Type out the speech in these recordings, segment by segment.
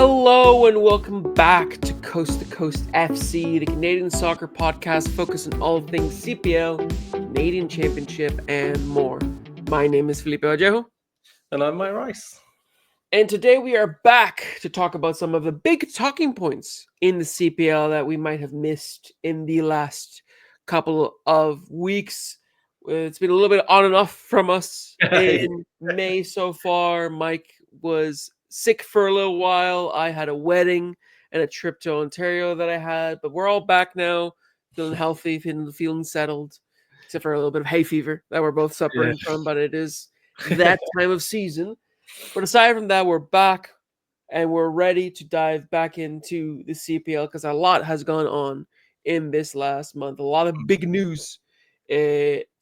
Hello and welcome back to Coast FC, the Canadian soccer podcast focused on all things CPL, Canadian Championship, and more. My name is Felipe and I'm Mike Rice. And today we are back to talk about some of the big talking points in the CPL that we might have missed in the last couple of weeks. It's been a little bit on and off from us in May so far. Mike was sick for a little while. I had a wedding and a trip to Ontario that I had, but we're all back now, feeling healthy, feeling settled, except for a little bit of hay fever that we're both suffering from, but it is that time of season. But aside from that, we're back and we're ready to dive back into the CPL because a lot has gone on in this last month. A lot of big news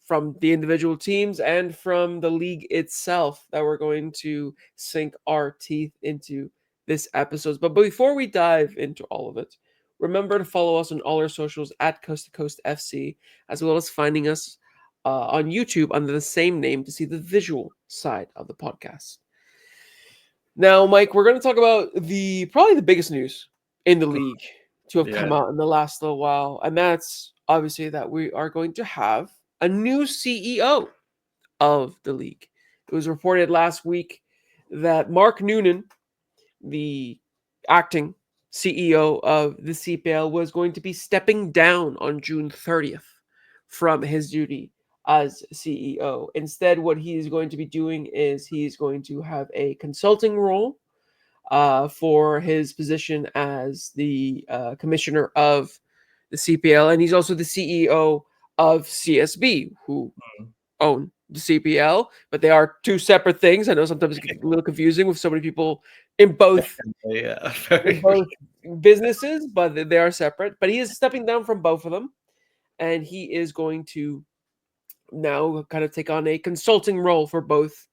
from the individual teams and from the league itself that we're going to sink our teeth into this episode. But before we dive into all of it, remember to follow us on all our socials at Coast to Coast FC, as well as finding us on YouTube under the same name to see the visual side of the podcast. Now, Mike, we're going to talk about probably the biggest news in the league to have come out in the last little while, and that's obviously that we are going to have a new CEO of the league. It was reported last week that Mark Noonan, the acting CEO of the CPL, was going to be stepping down on June 30th from his duty as CEO. Instead, what he is going to be doing is he's going to have a consulting role for his position as the commissioner of the CPL, and he's also the CEO of CSB, who own the CPL, but they are two separate things. I know sometimes it can get a little confusing with so many people in both, in both businesses, but they are separate. But he is stepping down from both of them, and he is going to now kind of take on a consulting role for both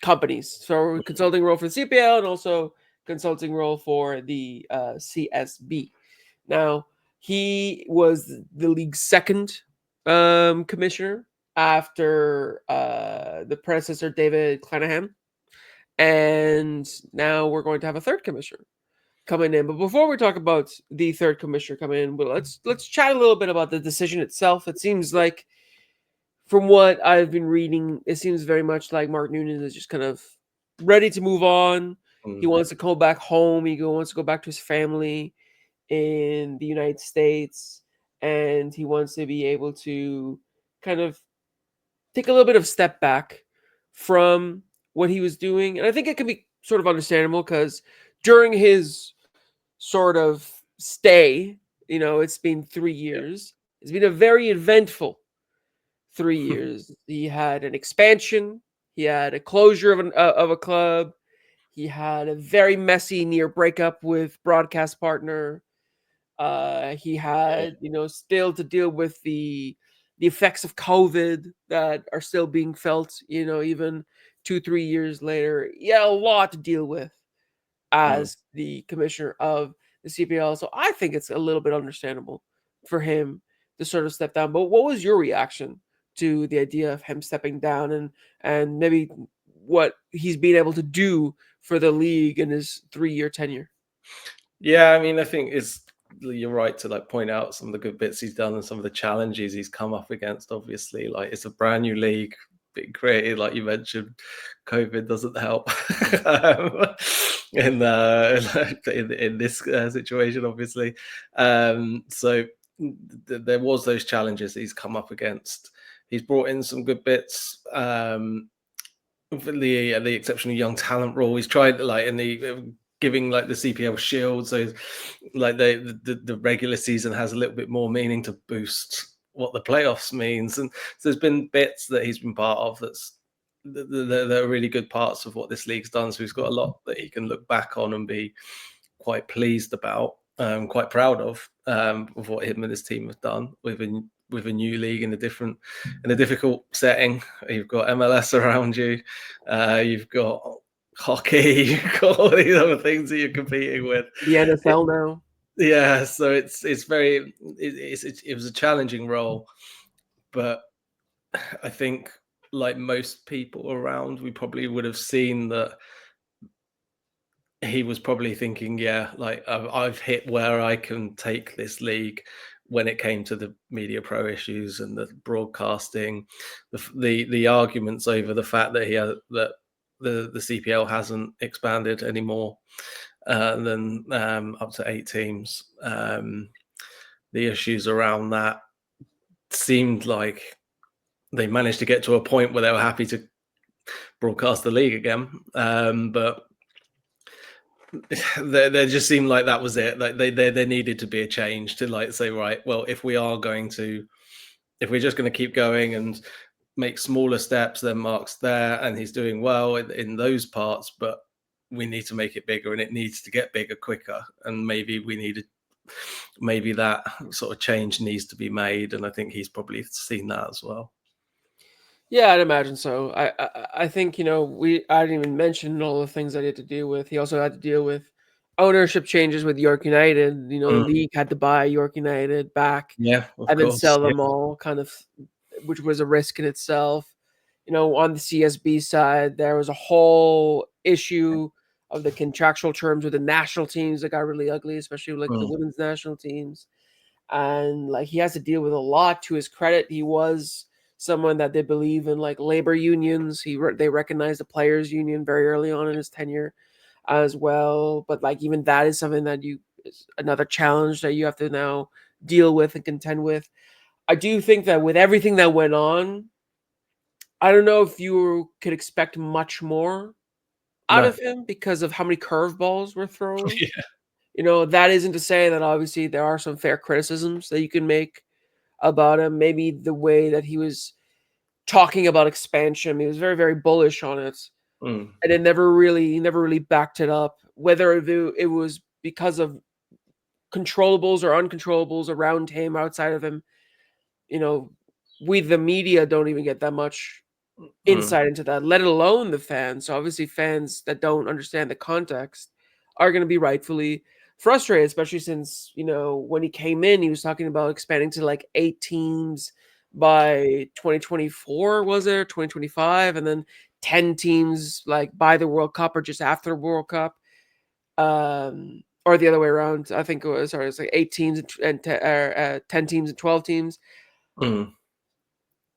companies. So consulting role for the CPL and also consulting role for the CSB. Now, he was the league's second commissioner after the predecessor, David Clanahan. And now we're going to have a third commissioner coming in. But before we talk about the third commissioner coming in, well, let's chat a little bit about the decision itself. It seems like, from what I've been reading, it seems very much like Mark Noonan is just kind of ready to move on. He wants to go back home. He wants to go back to his family in the United States, and he wants to be able to kind of take a little bit of step back from what he was doing. And I think it can be sort of understandable because during his sort of stay, it's been 3 years. It's been a very eventful 3 years. He had an expansion. He had a closure of a club. He had a very messy near breakup with broadcast partner. He had, still to deal with the effects of COVID that are still being felt, even 2-3 years later. He had a lot to deal with as the commissioner of the CPL. So I think it's a little bit understandable for him to sort of step down. But what was your reaction to the idea of him stepping down and maybe what he's been able to do for the league in his 3-year tenure? Yeah, I mean, I think you're right to point out some of the good bits he's done and some of the challenges he's come up against. Obviously, it's a brand new league being created, like you mentioned. COVID doesn't help in this situation, obviously. So there was those challenges he's come up against. He's brought in some good bits. The exceptional young talent rule. He's tried in the giving the CPL shield, so the regular season has a little bit more meaning to boost what the playoffs means. And so there's been bits that he's been part of that are really good parts of what this league's done. So he's got a lot that he can look back on and be quite pleased about, quite proud of what him and his team have done with a new league in a difficult setting. You've got MLS around you, you've got hockey, you've got all these other things that you're competing with. The NFL now. Yeah, so it was a challenging role, but I think like most people around, we probably would have seen that he was probably thinking, yeah, like I've hit where I can take this league when it came to the media pro issues and the broadcasting, the arguments over the fact that that the CPL hasn't expanded anymore than up to 8 teams. The issues around that seemed like they managed to get to a point where they were happy to broadcast the league again, but they just seemed like that was it. Like there needed to be a change to like say, right, well, if we're just going to keep going and make smaller steps, then Mark's there and he's doing well in those parts, but we need to make it bigger and it needs to get bigger quicker. And maybe that sort of change needs to be made. And I think he's probably seen that as well. Yeah, I'd imagine so. I think, I didn't even mention all the things I had to deal with. He also had to deal with ownership changes with York United. The league had to buy York United back, Yeah, of and then course. sell them all, kind of, which was a risk in itself. On the CSB side, there was a whole issue of the contractual terms with the national teams that got really ugly, especially like the women's national teams. And like he has to deal with a lot. To his credit, he was someone that they believe in, like labor unions. They recognized the players union very early on in his tenure as well. But like even that is something that is another challenge that you have to now deal with and contend with. I do think that with everything that went on, I don't know if you could expect much more out No. of him because of how many curveballs were thrown. Yeah. That isn't to say that obviously there are some fair criticisms that you can make about him. Maybe the way that he was talking about expansion, he was very, very bullish on it, and it never really backed it up. Whether it was because of controllables or uncontrollables around him, outside of him, we the media don't even get that much insight into that, let alone the fans. So obviously fans that don't understand the context are going to be rightfully frustrated, especially since, when he came in, he was talking about expanding to like 8 teams by 2024, was it, or 2025, and then 10 teams like by the World Cup or just after the World Cup. Or the other way around. I think it's like 8 teams and 10 teams and 12 teams.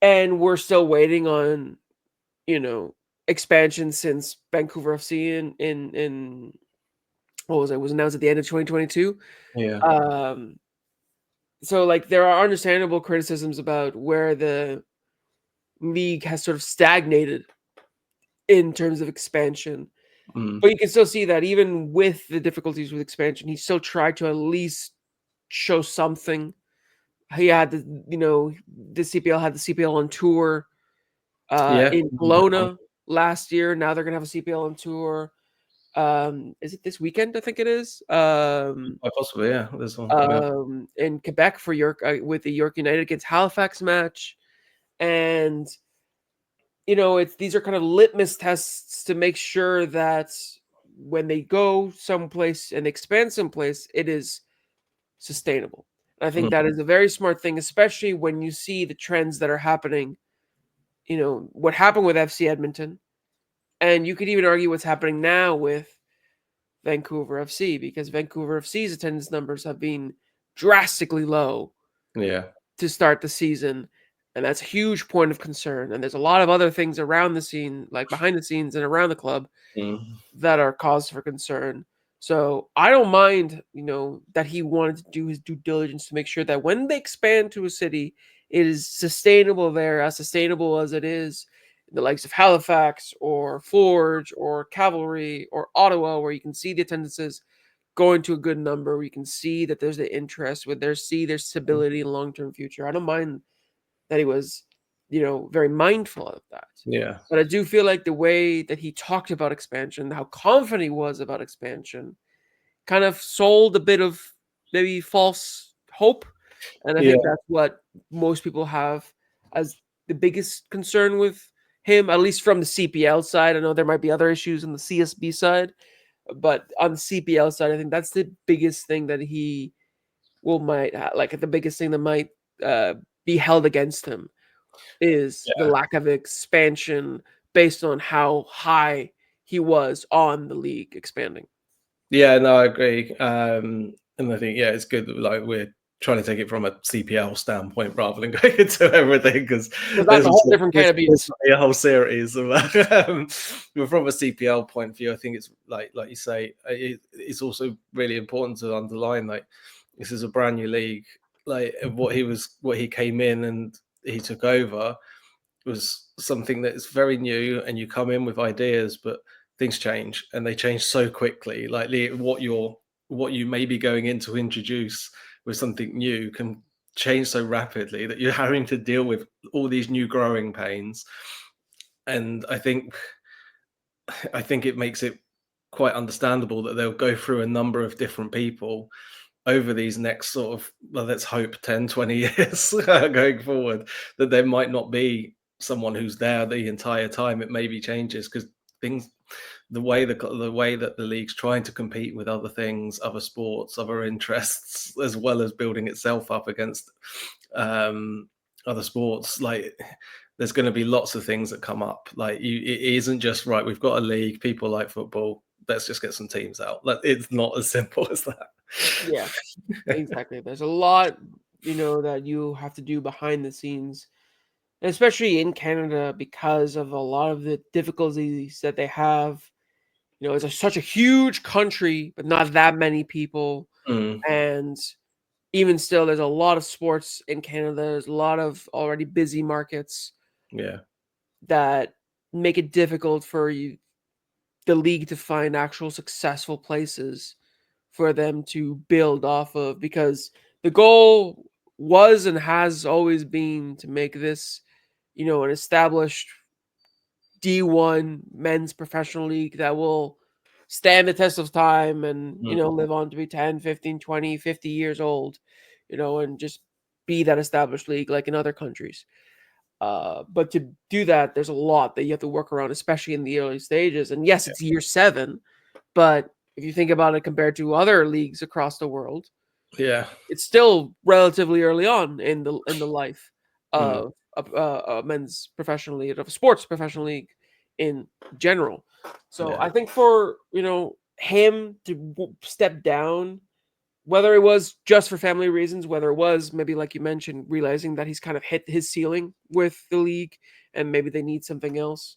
And we're still waiting on expansion since Vancouver FC in what was it? Was announced at the end of 2022. Yeah. So like there are understandable criticisms about where the league has sort of stagnated in terms of expansion. But you can still see that even with the difficulties with expansion, he still tried to at least show something. He had the CPL had the CPL on tour in Kelowna last year. Now they're gonna have a CPL on tour. Is it this weekend? I think it is. Possibly, yeah. This one. In Quebec for York with the York United against Halifax match, and these are kind of litmus tests to make sure that when they go someplace and expand someplace, it is sustainable. And I think that is a very smart thing, especially when you see the trends that are happening. What happened with FC Edmonton, and you could even argue what's happening now with Vancouver FC, because Vancouver FC's attendance numbers have been drastically low to start the season, and that's a huge point of concern. And there's a lot of other things around the scene, like behind the scenes and around the club, that are cause for concern. So I don't mind, that he wanted to do his due diligence to make sure that when they expand to a city, it is sustainable there, as sustainable as it is in the likes of Halifax or Forge or Cavalry or Ottawa, where you can see the attendances going to a good number, where you can see that there's the interest, where there's stability and long-term future. I don't mind that he was, very mindful of that. Yeah. But I do feel like the way that he talked about expansion, how confident he was about expansion, kind of sold a bit of maybe false hope. And I think that's what most people have as the biggest concern with him, at least from the CPL side. I know there might be other issues on the CSB side, but on the CPL side, I think that's the biggest thing that he the biggest thing that might be held against him is the lack of expansion based on how high he was on the league expanding. Yeah, no, I agree. And I think, yeah, it's good that like we're trying to take it from a CPL standpoint rather than going into everything because Because that's a whole different can of there's beans. a whole series of but from a CPL point of view, I think it's like you say, it's also really important to underline like this is a brand new league. Like what he came in and he took over was something that is very new, and you come in with ideas, but things change and they change so quickly. Like what you may be going in to introduce with something new can change so rapidly that you're having to deal with all these new growing pains. And I think it makes it quite understandable that they'll go through a number of different people over these next sort of, well, let's hope 10, 20 years going forward, that there might not be someone who's there the entire time. It maybe changes because things, the way that the league's trying to compete with other things, other sports, other interests, as well as building itself up against um, other sports, like there's going to be lots of things that come up. Like it isn't just right. We've got a league. People like football. Let's just get some teams out. Like, it's not as simple as that. Yeah, exactly. There's a lot, that you have to do behind the scenes, and especially in Canada because of a lot of the difficulties that they have. It's such a huge country, but not that many people. Mm, And even still, there's a lot of sports in Canada. There's a lot of already busy markets yeah. that make it difficult for the league to find actual successful places for them to build off of, because the goal was and has always been to make this, an established D1 men's professional league that will stand the test of time and, Mm, live on to be 10, 15, 20, 50 years old, and just be that established league like in other countries. But to do that, there's a lot that you have to work around, especially in the early stages. And yes, it's year 7, but if you think about it compared to other leagues across the world, yeah. it's still relatively early on in the life Mm, of a men's professional league, of a sports professional league in general. So yeah. I think for him to step down, whether it was just for family reasons, whether it was maybe like you mentioned, realizing that he's kind of hit his ceiling with the league and maybe they need something else.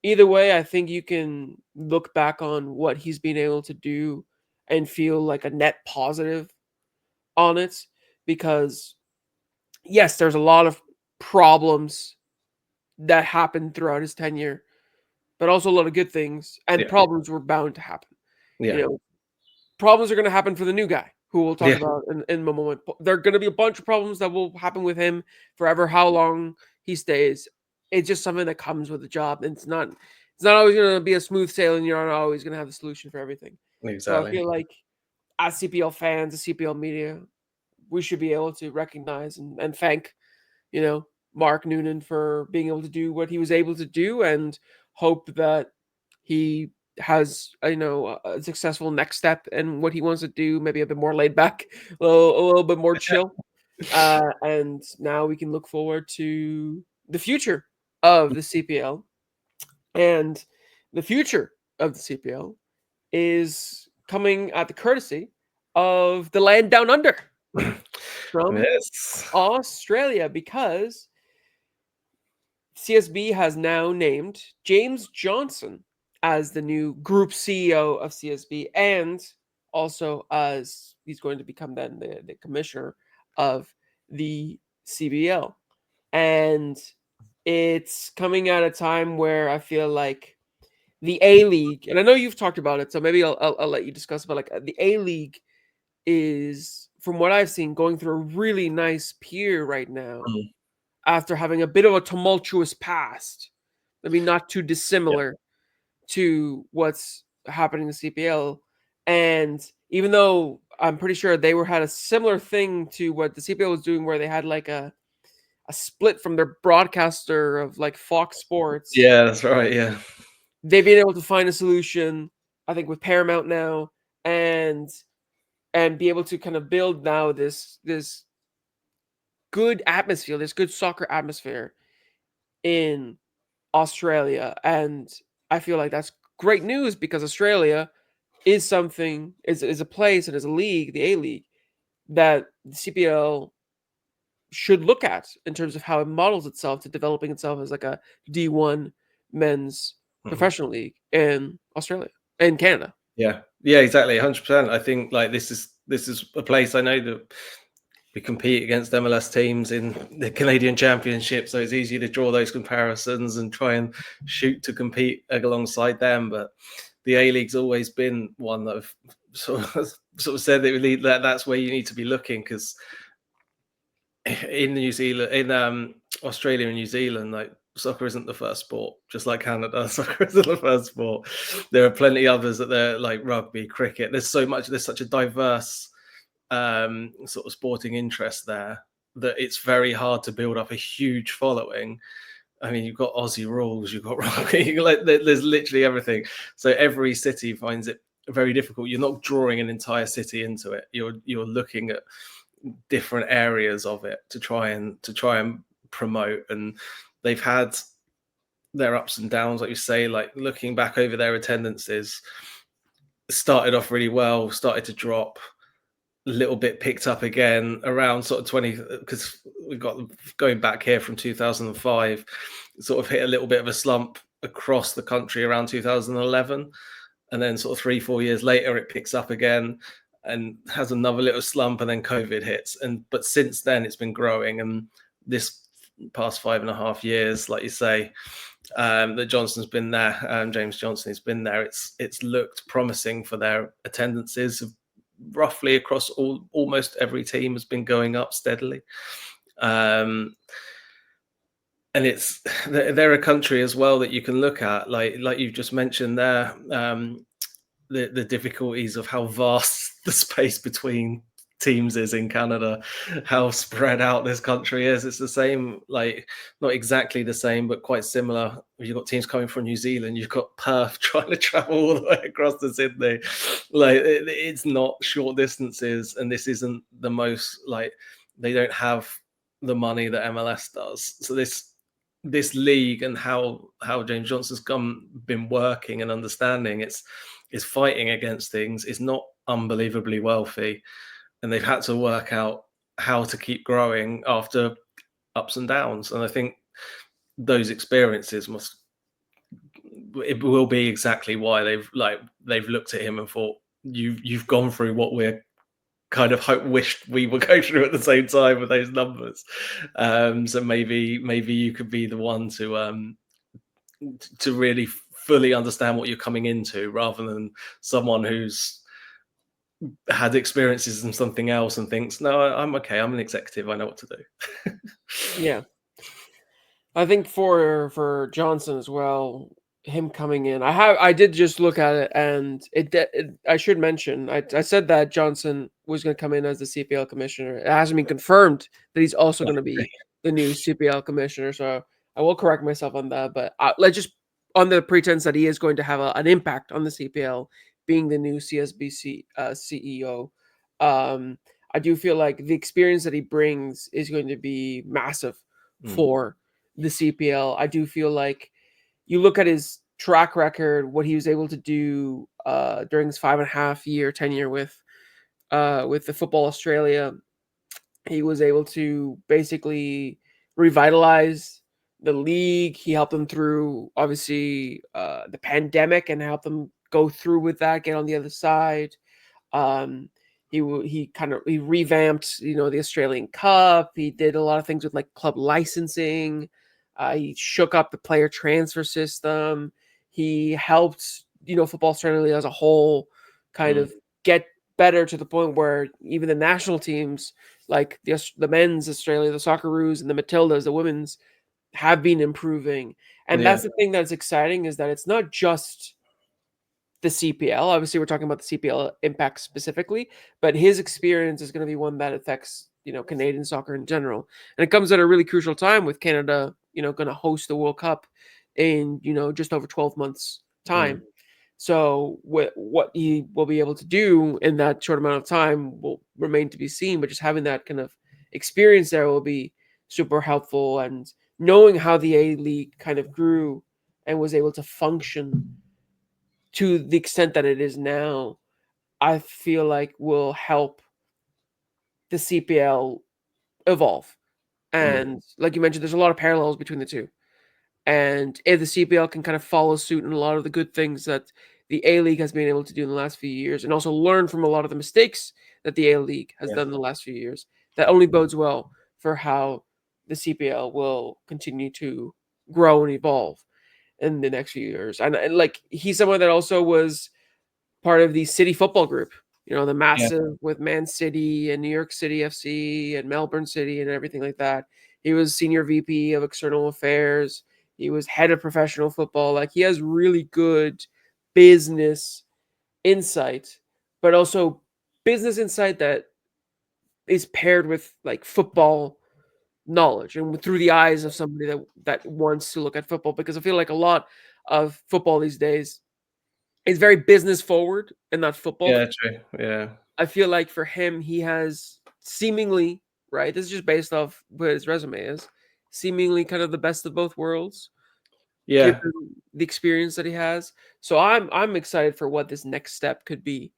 Either way, I think you can look back on what he's been able to do and feel like a net positive on it, because yes, there's a lot of problems that happened throughout his tenure, but also a lot of good things, and Yeah. problems were bound to happen. You Yeah. know, problems are going to happen for the new guy who we'll talk Yeah. about in a moment. There are going to be a bunch of problems that will happen with him forever, how long he stays. It's just something that comes with the job, and it's not always going to be a smooth sailing. You're not always going to have the solution for everything. So I Exactly. feel like as CPL fans, as CPL media, we should be able to recognize and thank, Mark Noonan for being able to do what he was able to do, and hope that he has, a successful next step in what he wants to do, maybe a bit more laid back, a little bit more chill. And now we can look forward to the future of the CPL. And the future of the CPL is coming at the courtesy of the land down under from Yes. Australia, because CSB has now named James Johnson as the new group CEO of CSB, and also as he's going to become then the commissioner of the CBL. And it's coming at a time where I feel like the A League, and I know you've talked about it, so maybe I'll let you discuss about, like, the A League is, from what I've seen, going through a really nice period right now Mm, after having a bit of a tumultuous past. Maybe not too yeah. dissimilar to what's happening in CPL. And even though I'm pretty sure they had a similar thing to what the CPL was doing, where they had like a split from their broadcaster of like Fox Sports, Yeah, that's right. Yeah. they've been able to find a solution, I think, with Paramount now, and be able to kind of build now this good atmosphere, this good soccer atmosphere in Australia. And I feel like that's great news, because Australia is something, is a place and is a league, the A League, that the CPL should look at in terms of how it models itself to developing itself as like a D1 men's professional league in Australia and Canada. Yeah, exactly, 100%. I think like this is a place I know that we compete against MLS teams in the Canadian Championship, so it's easy to draw those comparisons and try and shoot to compete alongside them. But the A League's always been one that I've sort of said that that's where you need to be looking, because in New Zealand, in Australia and New Zealand, like soccer isn't the first sport. Just like Canada, soccer isn't the first sport. There are plenty others that they're like rugby, cricket. There's such a diverse sort of sporting interest there that it's very hard to build up a huge following. I mean, you've got Aussie rules, you've got rugby, like there's literally everything. So every city finds it very difficult. You're not drawing an entire city into it. You're looking at different areas of it to try and promote. And they've had their ups and downs, like you say. Like looking back over their attendances, started off really well, started to drop a little bit, picked up again around sort of 20, because we got going back here from 2005, sort of hit a little bit of a slump across the country around 2011, and then sort of 3-4 years later it picks up again and has another little slump, and then COVID hits. But since then it's been growing, and this past 5.5 years, like you say, that Johnson's been there, James Johnson has been there, it's looked promising for their attendances. Roughly across almost every team has been going up steadily. And they're a country as well that you can look at, like you've just mentioned there, the difficulties of how vast the space between teams is in Canada, how spread out this country is. It's the same, like not exactly the same, but quite similar. You've got teams coming from New Zealand, you've got Perth trying to travel all the way across to Sydney. Like it's not short distances, and this isn't the most, like they don't have the money that MLS does. So this league and how James Johnson's been working and understanding, it's fighting against things. It's not unbelievably wealthy, and they've had to work out how to keep growing after ups and downs. And I think those experiences will be exactly why they've looked at him and thought, you've gone through what we're kind of wished we would go through at the same time with those numbers. So maybe you could be the one to really fully understand what you're coming into, rather than someone who's had experiences in something else and thinks, no, I'm okay, I'm an executive, I know what to do. Yeah. I think for Johnson as well, him coming in, I did just look at it, and I should mention, I said that Johnson was going to come in as the CPL commissioner. It hasn't been confirmed that he's also going to be the new CPL commissioner, so I will correct myself on that. But let's just, on the pretense that he is going to have an impact on the CPL, being the new CSB CEO. I do feel like the experience that he brings is going to be massive for the CPL. I do feel like you look at his track record, what he was able to do during his 5.5-year tenure with the Football Australia. He was able to basically revitalize the league. He helped them through, obviously, the pandemic, and helped them go through with that, get on the other side. He revamped, the Australian Cup. He did a lot of things with like club licensing. He shook up the player transfer system. He helped, Football Australia as a whole kind of get better, to the point where even the national teams, like the men's Australia, the Socceroos and the Matildas, the women's, have been improving. And that's the thing that's exciting, is that it's not just the CPL. Obviously, we're talking about the CPL impact specifically, but his experience is going to be one that affects, Canadian soccer in general. And it comes at a really crucial time, with Canada, going to host the World Cup in, just over 12 months time. So what he will be able to do in that short amount of time will remain to be seen, but just having that kind of experience there will be super helpful. And knowing how the A League kind of grew and was able to function to the extent that it is now, I feel like will help the CPL evolve. And like you mentioned, there's a lot of parallels between the two. And if the CPL can kind of follow suit in a lot of the good things that the A League has been able to do in the last few years, and also learn from a lot of the mistakes that the A League has done in the last few years, that only bodes well for how the CPL will continue to grow and evolve in the next few years. And like he's someone that also was part of the City Football Group, you know, the Yeah. massive with Man City and New York City FC and Melbourne City and everything like that. He was senior VP of external affairs. He was head of professional football. Like he has really good business insight, but also business insight that is paired with like football knowledge and through the eyes of somebody that wants to look at football, because I feel like a lot of football these days is very business forward and not football. Yeah, true. Yeah. I feel like for him, he has seemingly, right, this is just based off what his resume is, seemingly kind of the best of both worlds, given Yeah. the experience that he has. So I'm excited for what this next step could be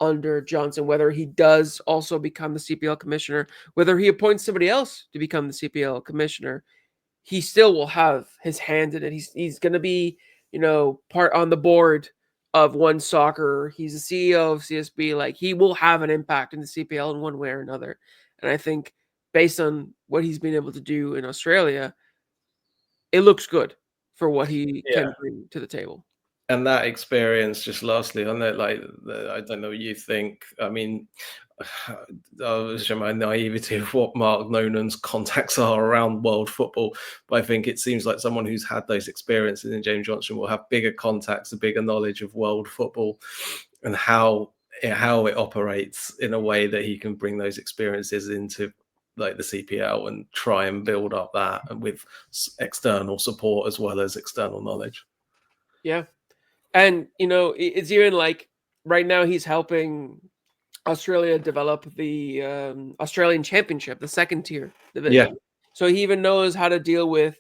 under Johnson, whether he does also become the CPL commissioner, whether he appoints somebody else to become the CPL commissioner. He still will have his hand in it. He's going to be, you know, part on the board of One Soccer. He's the CEO of CSB. Like he will have an impact in the CPL in one way or another. And I think based on what he's been able to do in Australia, it looks good for what he Yeah. can bring to the table. And that experience, just lastly on that, like, I don't know what you think. I mean, I was showing my naivety of what Mark Noonan's contacts are around world football, but I think it seems like someone who's had those experiences in James Johnson will have bigger contacts, a bigger knowledge of world football and how it operates in a way that he can bring those experiences into like the CPL and try and build up that and with external support as well as external knowledge. Yeah. And, you know, it's even like right now he's helping Australia develop the Australian Championship, the second tier Yeah, division. So he even knows how to deal with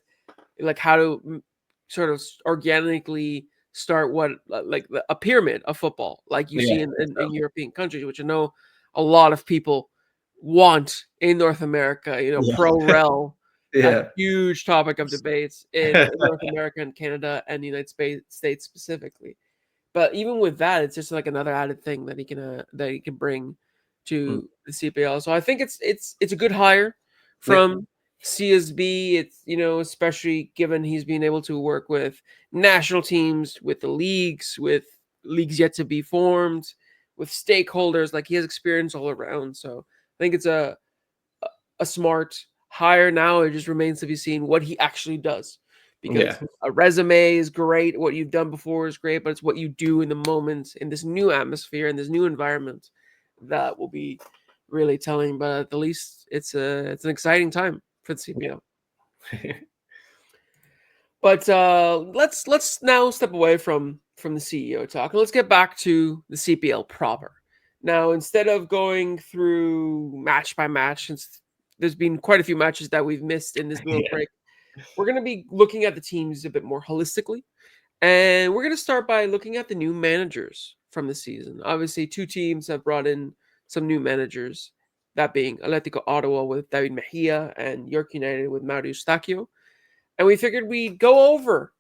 like how to sort of organically start what like a pyramid of football, like you yeah, see in European countries, which I know a lot of people want in North America. You know, yeah, pro rel, a yeah, huge topic of debates in North America and Canada and the United States specifically. But even with that, it's just like another added thing that he can bring Mm. to the CPL. So I think it's a good hire Yeah, from CSB. It's, you know, especially given he's been able to work with national teams, with the leagues, with leagues yet to be formed, with stakeholders. Like he has experience all around. So I think it's a smart hire. Now it just remains to be seen what he actually does, because yeah, a resume is great, what you've done before is great, but it's what you do in the moment in this new atmosphere in this new environment that will be really telling. But at the least it's an exciting time for the CPL. yeah. But let's now step away from the CEO talk and let's get back to the CPL proper. Now, instead of going through match by match, since there's been quite a few matches that we've missed in this little Yeah. break, we're going to be looking at the teams a bit more holistically. And we're going to start by looking at the new managers from the season. Obviously, two teams have brought in some new managers, that being Atletico Ottawa with David Mejia and York United with Mauro Eustaquio. And we figured we'd go over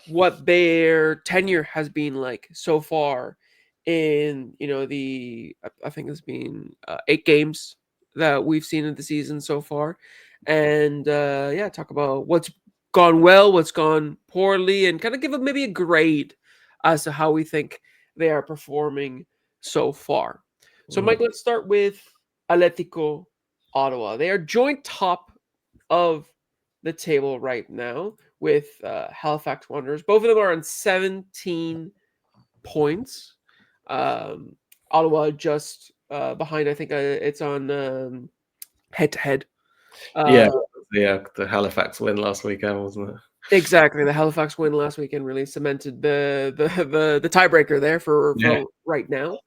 what their tenure has been like so far in, you know, I think it's been 8 games that we've seen in the season so far, and yeah, talk about what's gone well, what's gone poorly, and kind of give them maybe a grade as to how we think they are performing so far. So Mike, Mm. let's start with Atletico Ottawa. They are joint top of the table right now with Halifax Wanderers. Both of them are on 17 points. Um, Ottawa just behind. I think it's on head to head. Yeah, the Halifax win last weekend, wasn't it? Exactly. The Halifax win last weekend really cemented the tiebreaker there Yeah, for right now.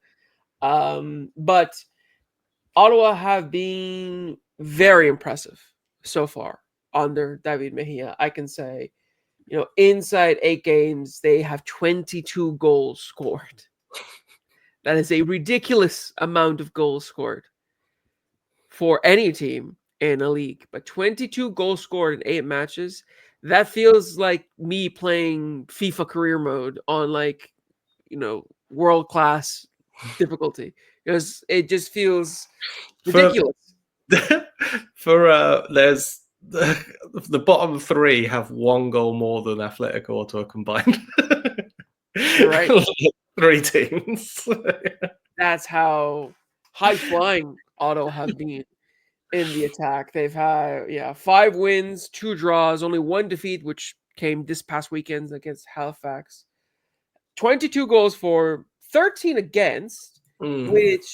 But Ottawa have been very impressive so far under David Mejia. I can say inside 8 games, they have 22 goals scored. That is a ridiculous amount of goals scored for any team in a league. But 22 goals scored in 8 matches, that feels like me playing FIFA career mode on world class difficulty, because it just feels For ridiculous. there's the bottom 3 have 1 goal more than Athletic Auto combined. Right. 3 teams. That's how high flying Auto have been in the attack. They've had 5 wins, 2 draws, only 1 defeat, which came this past weekend against Halifax. 22 goals for, 13 against, which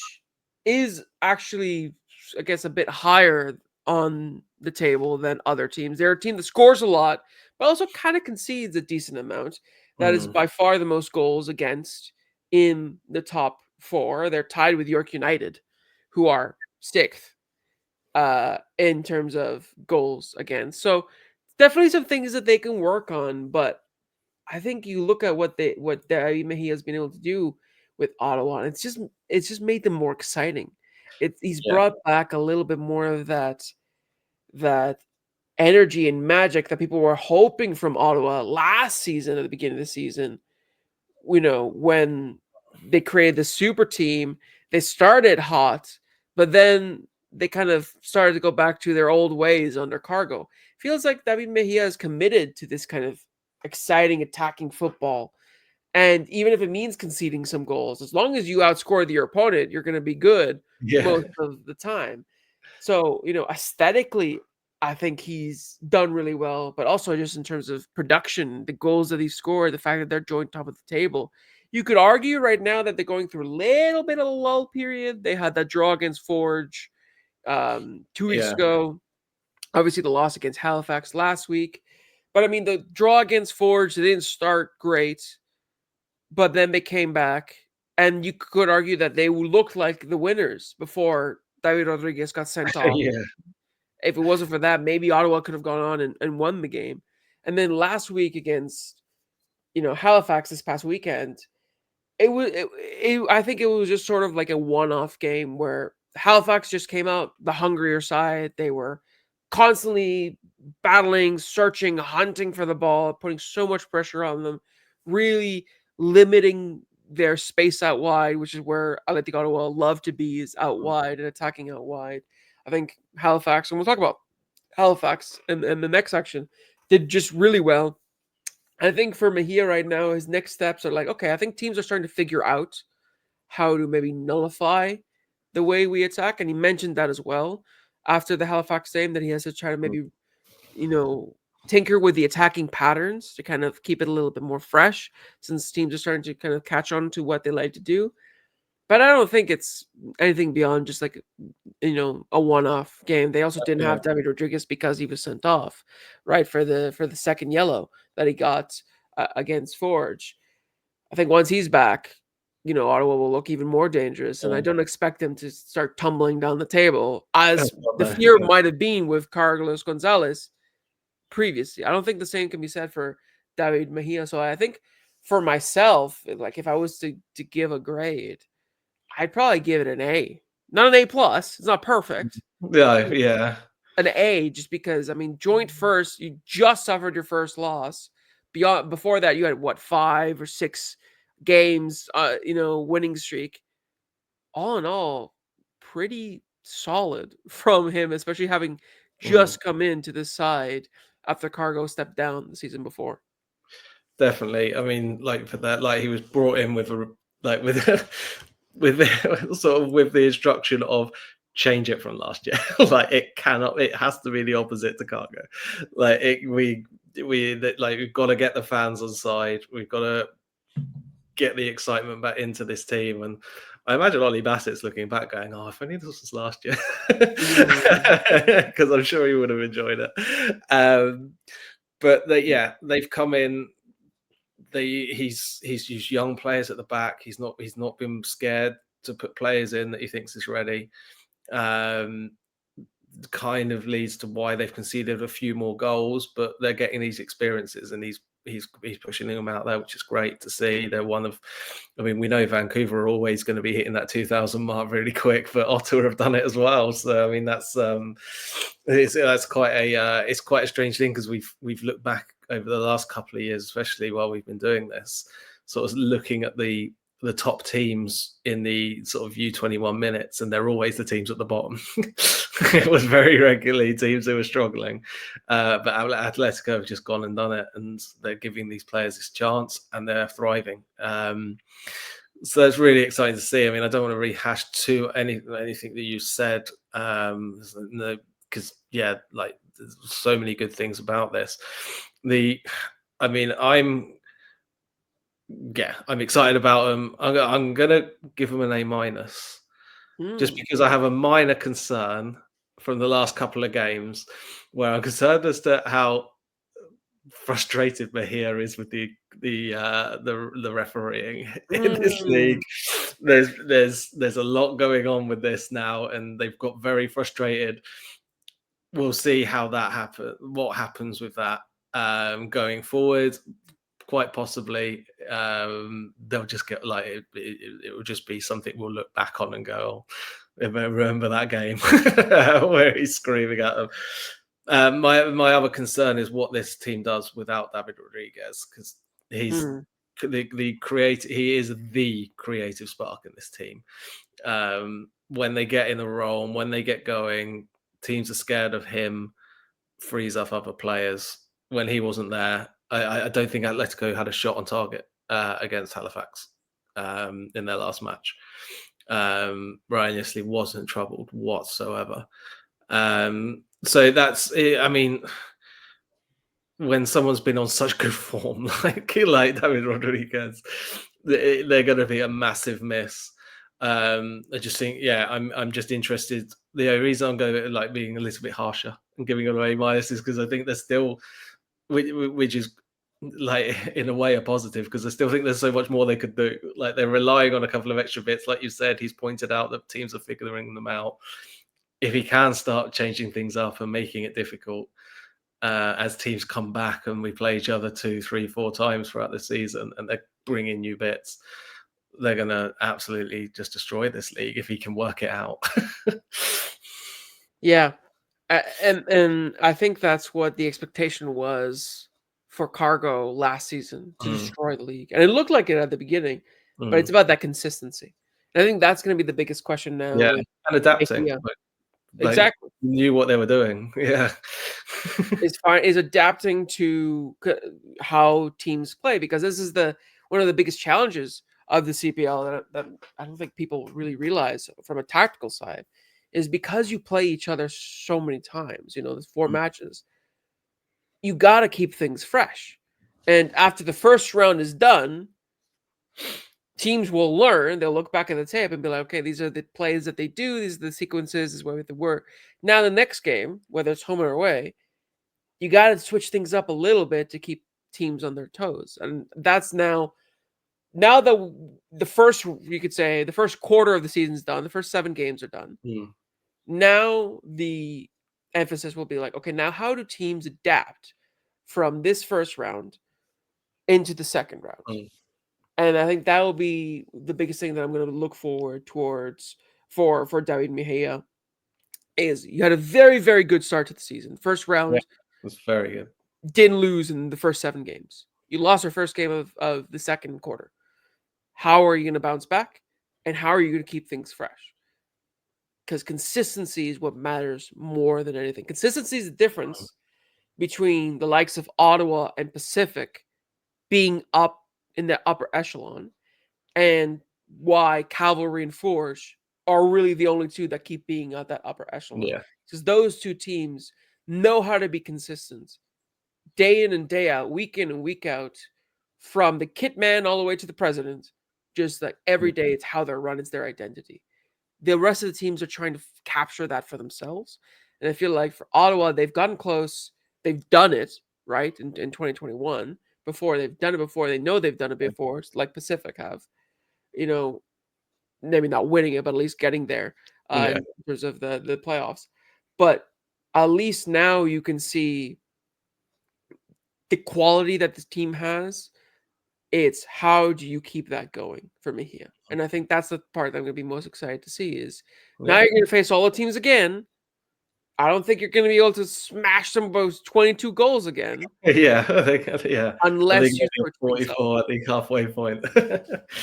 is actually, I guess, a bit higher on the table than other teams. They're a team that scores a lot, but also kind of concedes a decent amount. That is by far the most goals against in the top 4. They're tied with York United, who are 6th in terms of goals against. So definitely some things that they can work on, but I think you look at what David Mejia has been able to do with Ottawa, and it's just made them more exciting. He's brought back a little bit more of that energy and magic that people were hoping from Ottawa last season at the beginning of the season. When they created the super team, they started hot, but then they kind of started to go back to their old ways under Cargo. Feels like David Mejia is committed to this kind of exciting attacking football. And even if it means conceding some goals, as long as you outscore your opponent, you're going to be good most of the time. So, aesthetically, I think he's done really well, but also just in terms of production, the goals that he scored, the fact that they're joint top of the table. You could argue right now that they're going through a little bit of a lull period. They had that draw against Forge 2 weeks ago. Obviously, the loss against Halifax last week. But I mean, the draw against Forge, they didn't start great, but then they came back. And you could argue that they looked like the winners before David Rodriguez got sent off. If it wasn't for that, maybe Ottawa could have gone on and won the game. And then last week against, Halifax this past weekend, I think it was just sort of like a one-off game where Halifax just came out the hungrier side. They were constantly battling, searching, hunting for the ball, putting so much pressure on them, really limiting their space out wide, which is where Athletic Ottawa love to be, is out wide and attacking out wide. I think Halifax, and we'll talk about Halifax in the next section, did just really well. I think for Mejia right now, his next steps are like, okay, I think teams are starting to figure out how to maybe nullify the way we attack. And he mentioned that as well after the Halifax game, that he has to try to maybe, tinker with the attacking patterns to kind of keep it a little bit more fresh, since teams are starting to kind of catch on to what they like to do. But I don't think it's anything beyond just like, a one-off game. They also didn't have David Rodriguez because he was sent off, right, for the second yellow that he got against Forge. I think once he's back, Ottawa will look even more dangerous, and I don't expect them to start tumbling down the table as the fear might have been with Carlos Gonzalez previously. I don't think the same can be said for David Mejia. So I think for myself, like if I was to give a grade, I'd probably give it an A. Not an A plus. It's not perfect. Yeah. An A, just because, I mean, joint first, you just suffered your first loss. Before that, you had 5 or 6 games, winning streak. All in all, pretty solid from him, especially having just come into this side after Cargo stepped down the season before. Definitely. I mean, like for that, like he was brought in with with sort of with the instruction of change it from last year. Like it has to be the opposite to Cargo. Like we've got to get the fans on side. We've got to get the excitement back into this team. And I imagine Ollie Bassett's looking back going, oh, if only this was last year. Because I'm sure he would have enjoyed it. But they've come in. He's used young players at the back. He's not been scared to put players in that he thinks is ready. kind of leads to why they've conceded a few more goals, but they're getting these experiences, and he's pushing them out there, which is great to see. They're one of, I mean, we know Vancouver are always going to be hitting that 2,000 mark really quick, but Ottawa have done it as well. So I mean, that's quite a it's quite a strange thing, because we've looked back over the last couple of years, especially while we've been doing this, sort of looking at the top teams in the sort of U21 minutes, and they're always the teams at the bottom. It was very regularly teams who were struggling, but Atletico have just gone and done it, and they're giving these players this chance, and they're thriving. So that's really exciting to see. I mean, I don't want to rehash anything that you said, because like there's so many good things about this. I'm excited about them. I'm gonna give them an A-, just because I have a minor concern from the last couple of games, where I'm concerned as to how frustrated Mejia is with the refereeing in this league. There's a lot going on with this now, and they've got very frustrated. We'll see how that happens. What happens with that going forward? Quite possibly, they'll just get like it will just be something we'll look back on and go, oh, remember that game where he's screaming at them. My other concern is what this team does without David Rodriguez, because he's the creative. He is the creative spark in this team. When they get in the role and when they get going, teams are scared of him. Frees up other players. When he wasn't there, I don't think Atletico had a shot on target against Halifax in their last match. Ryan Yesley wasn't troubled whatsoever. So that's, I mean, when someone's been on such good form like David Rodriguez, they're going to be a massive miss. I just think, I'm just interested. The reason I'm going like being a little bit harsher and giving it away minus is because I think there's still, which is like in a way a positive, because I still think there's so much more they could do. Like they're relying on a couple of extra bits, like you said. He's pointed out that teams are figuring them out. If he can start changing things up and making it difficult as teams come back and we play each other 2, 3, 4 times throughout the season, and they're bringing new bits, they're going to absolutely just destroy this league if he can work it out. Yeah. And I think that's what the expectation was for Cargo last season, to destroy the league. And it looked like it at the beginning, but it's about that consistency. And I think that's going to be the biggest question now. Yeah, and adapting. Exactly. Knew what they were doing. Yeah. is adapting to how teams play, because this is one of the biggest challenges of the CPL that I don't think people really realize from a tactical side, is because you play each other so many times, there's 4 matches, you got to keep things fresh. And after the first round is done, teams will learn. They'll look back at the tape and be like, okay, these are the plays that they do. These are the sequences. This is where they work. Now, the next game, whether it's home or away, you got to switch things up a little bit to keep teams on their toes. And that's now the first, you could say, the first quarter of the season's done. The first 7 games are done. Now the emphasis will be like, okay, now how do teams adapt from this first round into the second round? And I think that will be the biggest thing that I'm going to look forward towards for David Mejia. Is you had a very, very good start to the season. First round was very good. Didn't lose in the first 7 games. You lost your first game of the second quarter. How are you going to bounce back? And how are you going to keep things fresh? Because consistency is what matters more than anything. Consistency is the difference between the likes of Ottawa and Pacific being up in the upper echelon, and why Cavalry and Forge are really the only 2 that keep being at that upper echelon. Yeah. Because those 2 teams know how to be consistent day in and day out, week in and week out, from the kit man all the way to the president. Just like every day, it's how they're run, it's their identity. The rest of the teams are trying to capture that for themselves. And I feel like for Ottawa, they've gotten close. They've done it, right, in 2021. Before, they've done it before. They know they've done it before, like Pacific have. Maybe not winning it, but at least getting there in terms of the playoffs. but at least now you can see the quality that this team has. It's how do you keep that going for Mejia? And I think that's the part that I'm going to be most excited to see is now Yeah. you're going to face all the teams again. I don't think you're going to be able to smash them those 22 goals again Yeah, I think unless you maybe switch things up. 44 at the halfway point.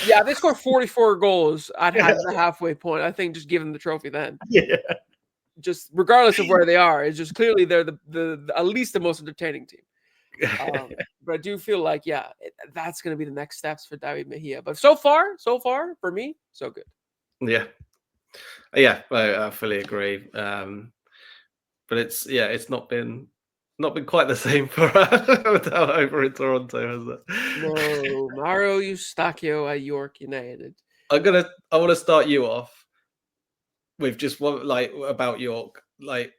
Yeah, if they score 44 goals at the halfway point, I think just give them the trophy then. Yeah. Just regardless of where they are, it's just clearly they're the at least the most entertaining team. But I do feel like, that's going to be the next steps for David Mejia. But so far, for me, so good. Yeah. Yeah, I fully agree. But it's not been quite the same for over in Toronto, has it? No, Mauro Eustaquio at York United. I want to start you off with just one about York. Like,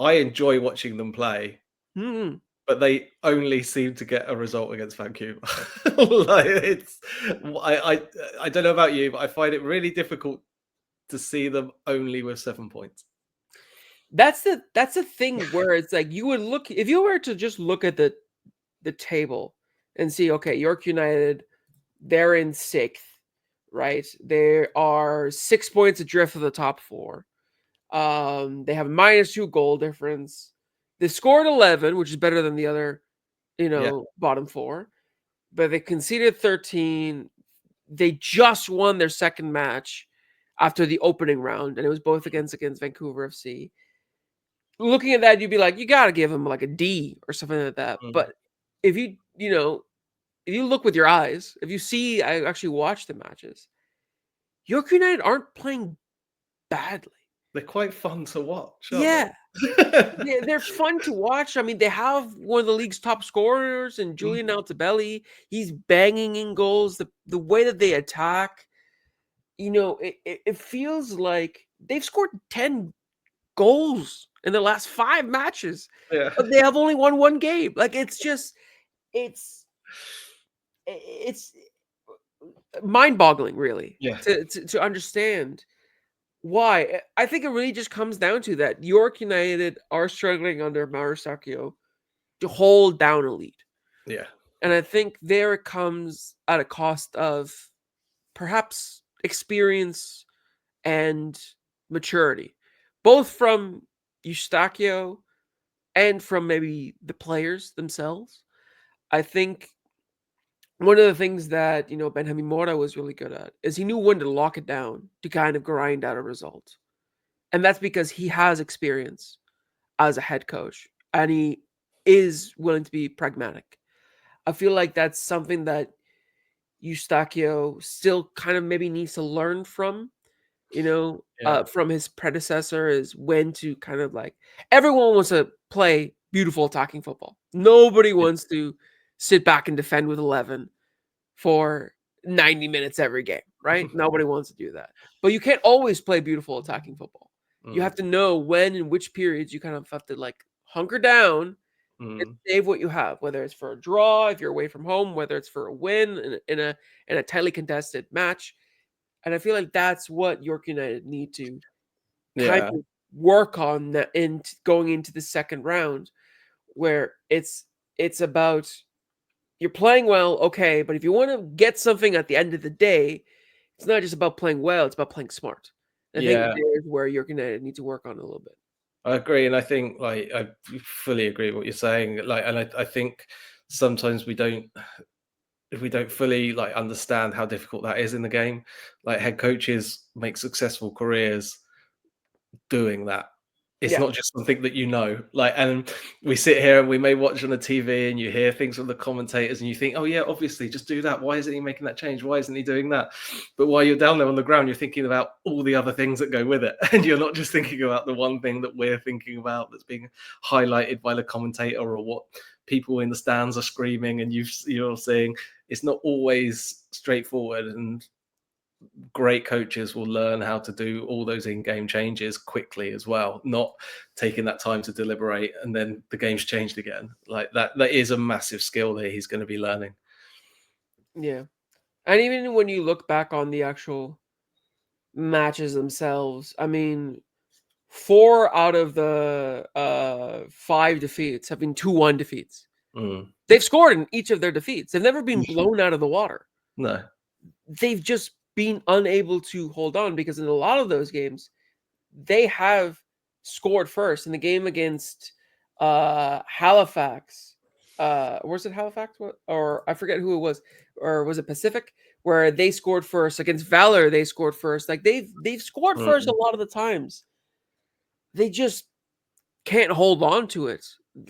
I enjoy watching them play, Hmm. but they only seem to get a result against Vancouver. Like, I don't know about you, but I find it really difficult to see them only with 7 points. That's the thing where it's like you would look if you were to just look at the table and see, okay, York United, they're in sixth, right? They are 6 points adrift of the top four. They have a -2 goal difference. They scored 11, which is better than the other, Yeah, bottom four, but they conceded 13. They just won their second match after the opening round, and it was both against Vancouver FC. Looking at that, you'd be like, you got to give them like a D or something like that. mm. But if if you look with your eyes, if you see, I actually watched the matches, York United aren't playing badly. They're quite fun to watch, aren't Yeah, they? they're fun to watch. I mean, they have one of the league's top scorers and Mm. Julian Altobelli. He's banging in goals. The way that they attack, it feels like they've scored 10 goals in the last 5 matches, Yeah, but they have only won 1 game. Like, it's it's mind-boggling, really, yeah, to understand why. I think it really just comes down to that York United are struggling under Mauro to hold down a lead. yeah, And I think there it comes at a cost of perhaps experience and maturity, both from Eustaquio and from maybe the players themselves. I think one of the things that, Benjamin Mora was really good at is he knew when to lock it down to kind of grind out a result. And that's because he has experience as a head coach and he is willing to be pragmatic. I feel like that's something that Eustaquio still kind of maybe needs to learn yeah. from his predecessor, is when to kind of like everyone wants to play beautiful attacking football. Nobody Yeah. wants to sit back and defend with 11 for 90 minutes every game, right? Nobody wants to do that. But you can't always play beautiful attacking football. You Mm, have to know when and which periods you kind of have to like hunker down and mm, save what you have, whether it's for a draw if you're away from home, whether it's for a win in a tightly contested match. And I feel like that's what York United need to kind yeah, of work on in going into the second round, where it's about you're playing well, okay, but if you want to get something at the end of the day, it's not just about playing well, it's about playing smart. And I think yeah. there's where York United need to work on a little bit. I agree, and I think I fully agree with what you're saying. And I think sometimes we don't, if we don't fully understand how difficult that is in the game. Like, head coaches make successful careers doing that. It's Yeah. not just something that and we sit here and we may watch on the TV and you hear things from the commentators and you think, oh yeah, obviously just do that. Why isn't he making that change? Why isn't he doing that? But while you're down there on the ground, you're thinking about all the other things that go with it. And you're not just thinking about the one thing that we're thinking about that's being highlighted by the commentator or what people in the stands are screaming. And you're saying it's not always straightforward, and great coaches will learn how to do all those in-game changes quickly as well, not taking that time to deliberate and then the game's changed again. Like that is a massive skill that he's going to be learning. Yeah. And even when you look back on the actual matches themselves, I mean, 4 out of the 5 defeats have been 2-1 defeats. Mm. They've scored in each of their defeats. They've never been blown out of the water. No. They've just been unable to hold on because in a lot of those games, they have scored first. In the game against Halifax, was it Halifax? Or I forget who it was, or was it Pacific? Where they scored first against Valor, they scored first. Like they've scored first a lot of the times. They just can't hold on to it.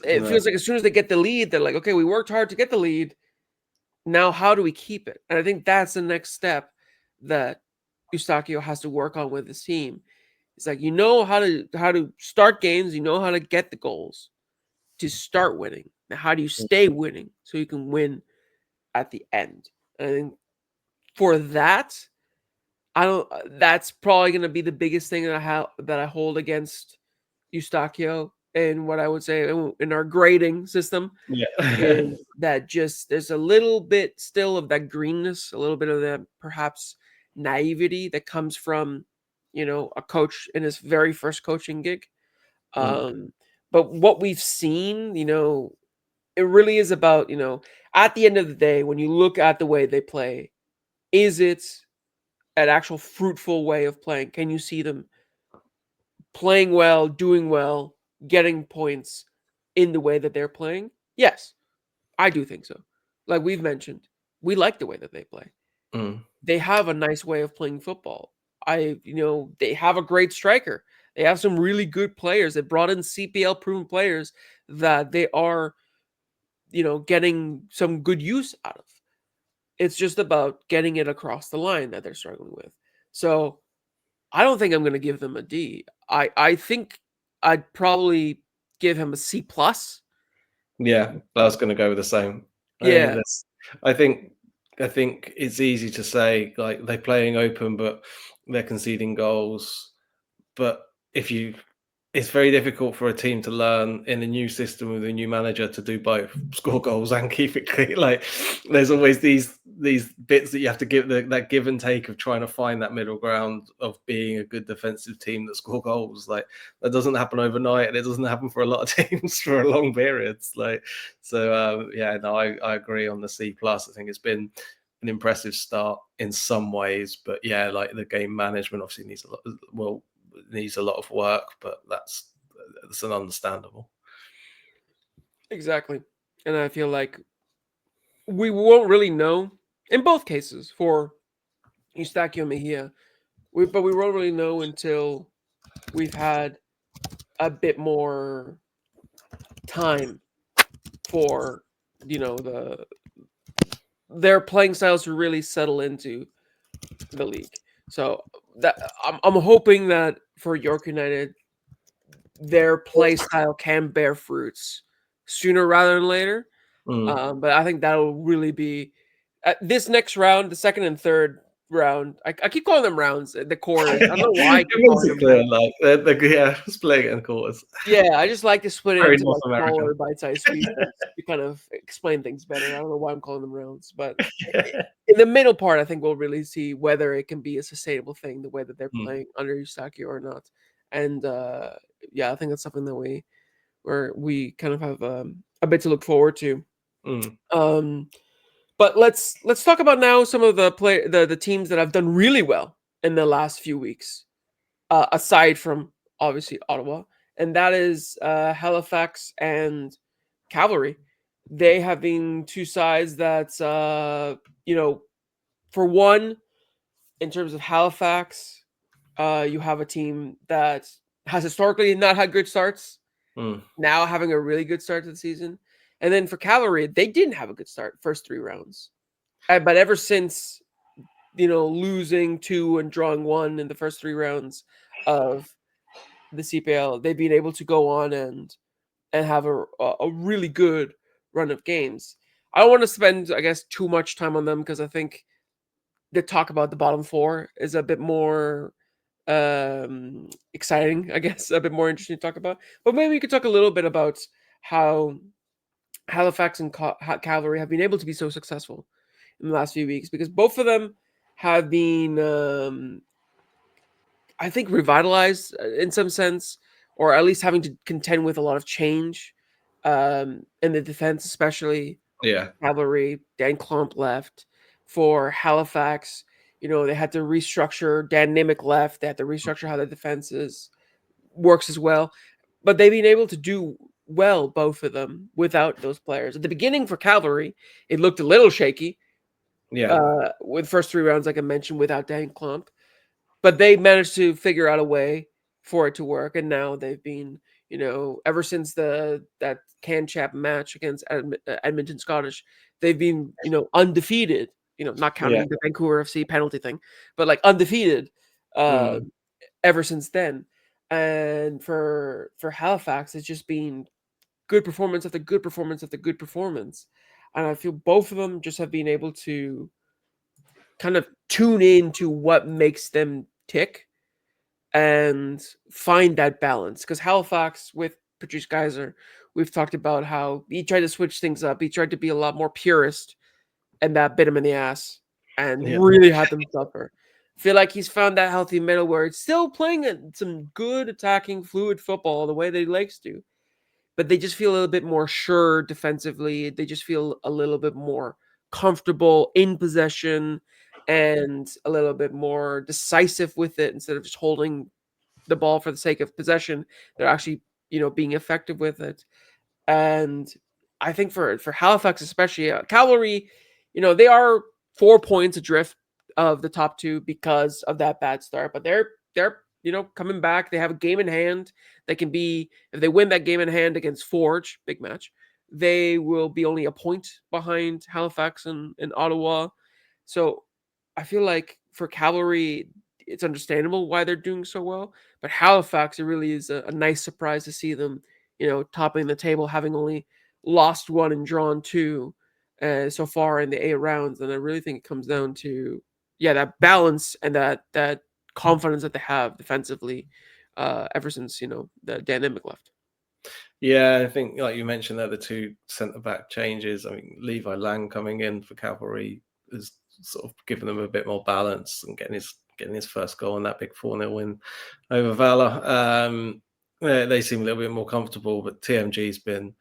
It No. feels like as soon as they get the lead, they're like, okay, we worked hard to get the lead. Now, how do we keep it? And I think that's the next step that Eustaquio has to work on with his team. It's like you know how to start games, you know how to get the goals to start winning. Now, how do you stay winning so you can win at the end? And I think for that, I don't. That's probably going to be the biggest thing that I hold against Eustaquio and what I would say in our grading system Yeah. is that just there's a little bit still of that greenness, a little bit of that perhaps naivety that comes from, a coach in his very first coaching gig. But what we've seen, it really is about, at the end of the day, when you look at the way they play, is it an actual fruitful way of playing? Can you see them playing well, doing well, getting points in the way that they're playing? Yes, I do think so. Like we've mentioned, we like the way that they play. They have a nice way of playing football. They have a great striker. They have some really good players. They brought in CPL proven players that they are, getting some good use out of. It's just about getting it across the line that they're struggling with. So I don't think I'm going to give them a D. I think I'd probably give him a C plus. Yeah, I was going to go with the same. Yeah, I think I think it's easy to say like they're playing open, but they're conceding goals. But if you, it's very difficult for a team to learn in a new system with a new manager to do both, score goals and keep it clean. Like there's always these bits that you have to give that give and take of trying to find that middle ground of being a good defensive team that score goals. Like that doesn't happen overnight, and it doesn't happen for a lot of teams for a long periods. Like so, yeah, no, I agree on the C plus. I think it's been an impressive start in some ways, but yeah, like the game management obviously needs a lot. Needs a lot of work, but that's an understandable. exactly. And I feel like we won't really know in both cases for Eustaquio and Mejia. But we won't really know until we've had a bit more time for their playing styles to really settle into the league. So that I'm hoping that for York United, their play style can bear fruits sooner rather than later. But I think that'll really be this next round, the second and third round. I keep calling them rounds. The quarters. I don't know why I keep calling them Clear, rounds. like yeah, split it in quarters. Yeah, I just like to split it Very into North like American. smaller bite-sized pieces to kind of explain things better. I don't know why I'm calling them rounds, but in the middle part, I think we'll really see whether it can be a sustainable thing the way that they're playing under Eustaquio or not. And yeah, I think that's something that we kind of have a bit to look forward to. But let's talk about now some of the teams that have done really well in the last few weeks, aside from obviously Ottawa, and that is Halifax and Cavalry. They have been two sides that for one, in terms of Halifax, you have a team that has historically not had good starts. Now having a really good start to the season. And then for Cavalry, they didn't have a good start first 3 rounds. But ever since, losing 2 and drawing 1 in the first 3 rounds of the CPL, they've been able to go on and have a really good run of games. I don't want to spend, I guess, too much time on them because I think the talk about the bottom 4 is a bit more exciting, I guess, a bit more interesting to talk about. But maybe we could talk a little bit about how Halifax and Cavalry have been able to be so successful in the last few weeks because both of them have been I think, revitalized in some sense, or at least having to contend with a lot of change in the defense, especially. Yeah, Cavalry, Dan Klump left. For Halifax, they had to restructure. Dan Nimick left. They had to restructure how the defenses works as well. But they've been able to do well, both of them, without those players. At the beginning for Cavalry, it looked a little shaky yeah, with first 3 rounds, like I mentioned, without Dan Klump. But they managed to figure out a way for it to work, and now they've been, ever since that Can-Chap match against Edmonton Scottish, they've been, undefeated. Not yeah. counting the Vancouver FC penalty thing, but like undefeated uh, Mm. ever since then. And for Halifax, it's just been good performance after good performance after good performance, and I feel both of them just have been able to kind of tune in to what makes them tick and find that balance. Because Halifax with Patrice Geyser, we've talked about how he tried to switch things up. He tried to be a lot more purist, and that bit him in the ass Yeah, and really had them suffer. Feel like he's found that healthy middle where it's still playing some good attacking, fluid football the way that he likes to, but they just feel a little bit more sure defensively. They just feel a little bit more comfortable in possession and a little bit more decisive with it instead of just holding the ball for the sake of possession. They're actually, being effective with it. And I think for Halifax especially, Cavalry, they are 4 points adrift of the top two because of that bad start, but they're coming back. They have a game in hand. They can be, if they win that game in hand against Forge, big match, they will be only a point behind Halifax and Ottawa. So I feel like for Cavalry, it's understandable why they're doing so well. But Halifax, it really is a nice surprise to see them, topping the table, having only lost one and drawn two so far in the 8 rounds. And I really think it comes down to, that balance and that confidence that they have defensively ever since, the dynamic left. yeah. I think, like you mentioned, there the two centre back changes. I mean, Levi Lang coming in for Cavalry has sort of given them a bit more balance and getting his first goal in that big 4-0 win over Valor. They seem a little bit more comfortable, but TMG's been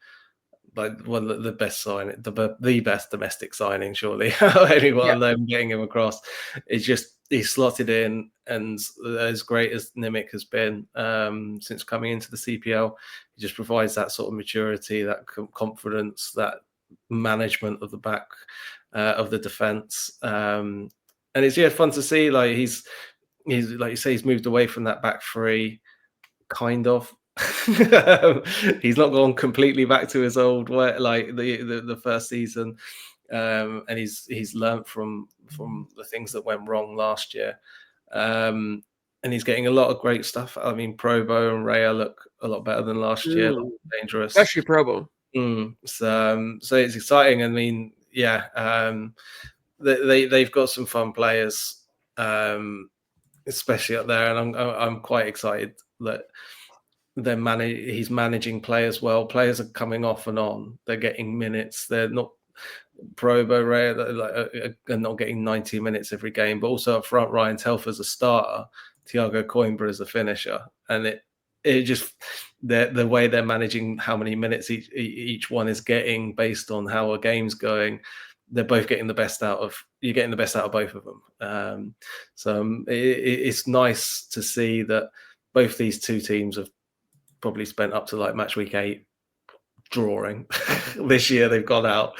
like one of the best the best domestic signing, surely. Yeah. Anyone them getting him across, it's just he's slotted in, and as great as Nimick has been since coming into the CPL, he just provides that sort of maturity, that confidence, that management of the back of the defense, and it's fun to see. Like he's like you say, he's moved away from that back three, kind of. He's not gone completely back to his old way, like the first season, and he's learned from the things that went wrong last year, and he's getting a lot of great stuff. I mean, Probo and Raya look a lot better than last year, a lot more dangerous. Especially Probo. So it's exciting. I mean, they've got some fun players, especially up there, and I'm quite excited that he's managing players well. Players are coming off and on. They're getting minutes. They're not Probo Rare are not getting 90 minutes every game, but also up front, Ryan Telfer's a starter, Thiago Coimbra is a finisher, and it just the way they're managing how many minutes each one is getting based on how a game's going. They're both getting the best out of. You're getting the best out of both of them. It's nice to see that both these two teams have probably spent up to like match week 8 drawing. This year they've gone out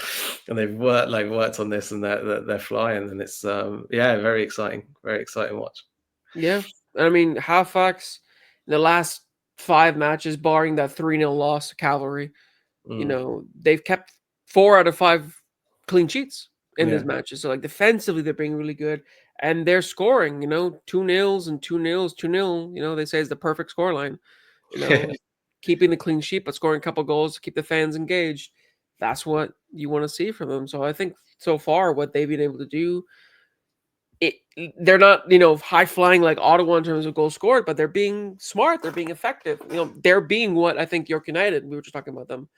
and they've worked on this, and they're flying, and it's very exciting watch. Yeah. I mean, Halifax in the last 5 matches, barring that 3-0 loss to Cavalry, they've kept 4 out of 5 clean sheets in these matches. So like defensively, they're being really good, and they're scoring. 2-0s and 2-0s, 2-0. They say is the perfect scoreline. Keeping the clean sheet but scoring a couple goals to keep the fans engaged. That's what you want to see from them. So I think so far what they've been able to do, they're not high flying like Ottawa in terms of goals scored, but they're being smart. They're being effective. They're being what I think York United, we were just talking about them,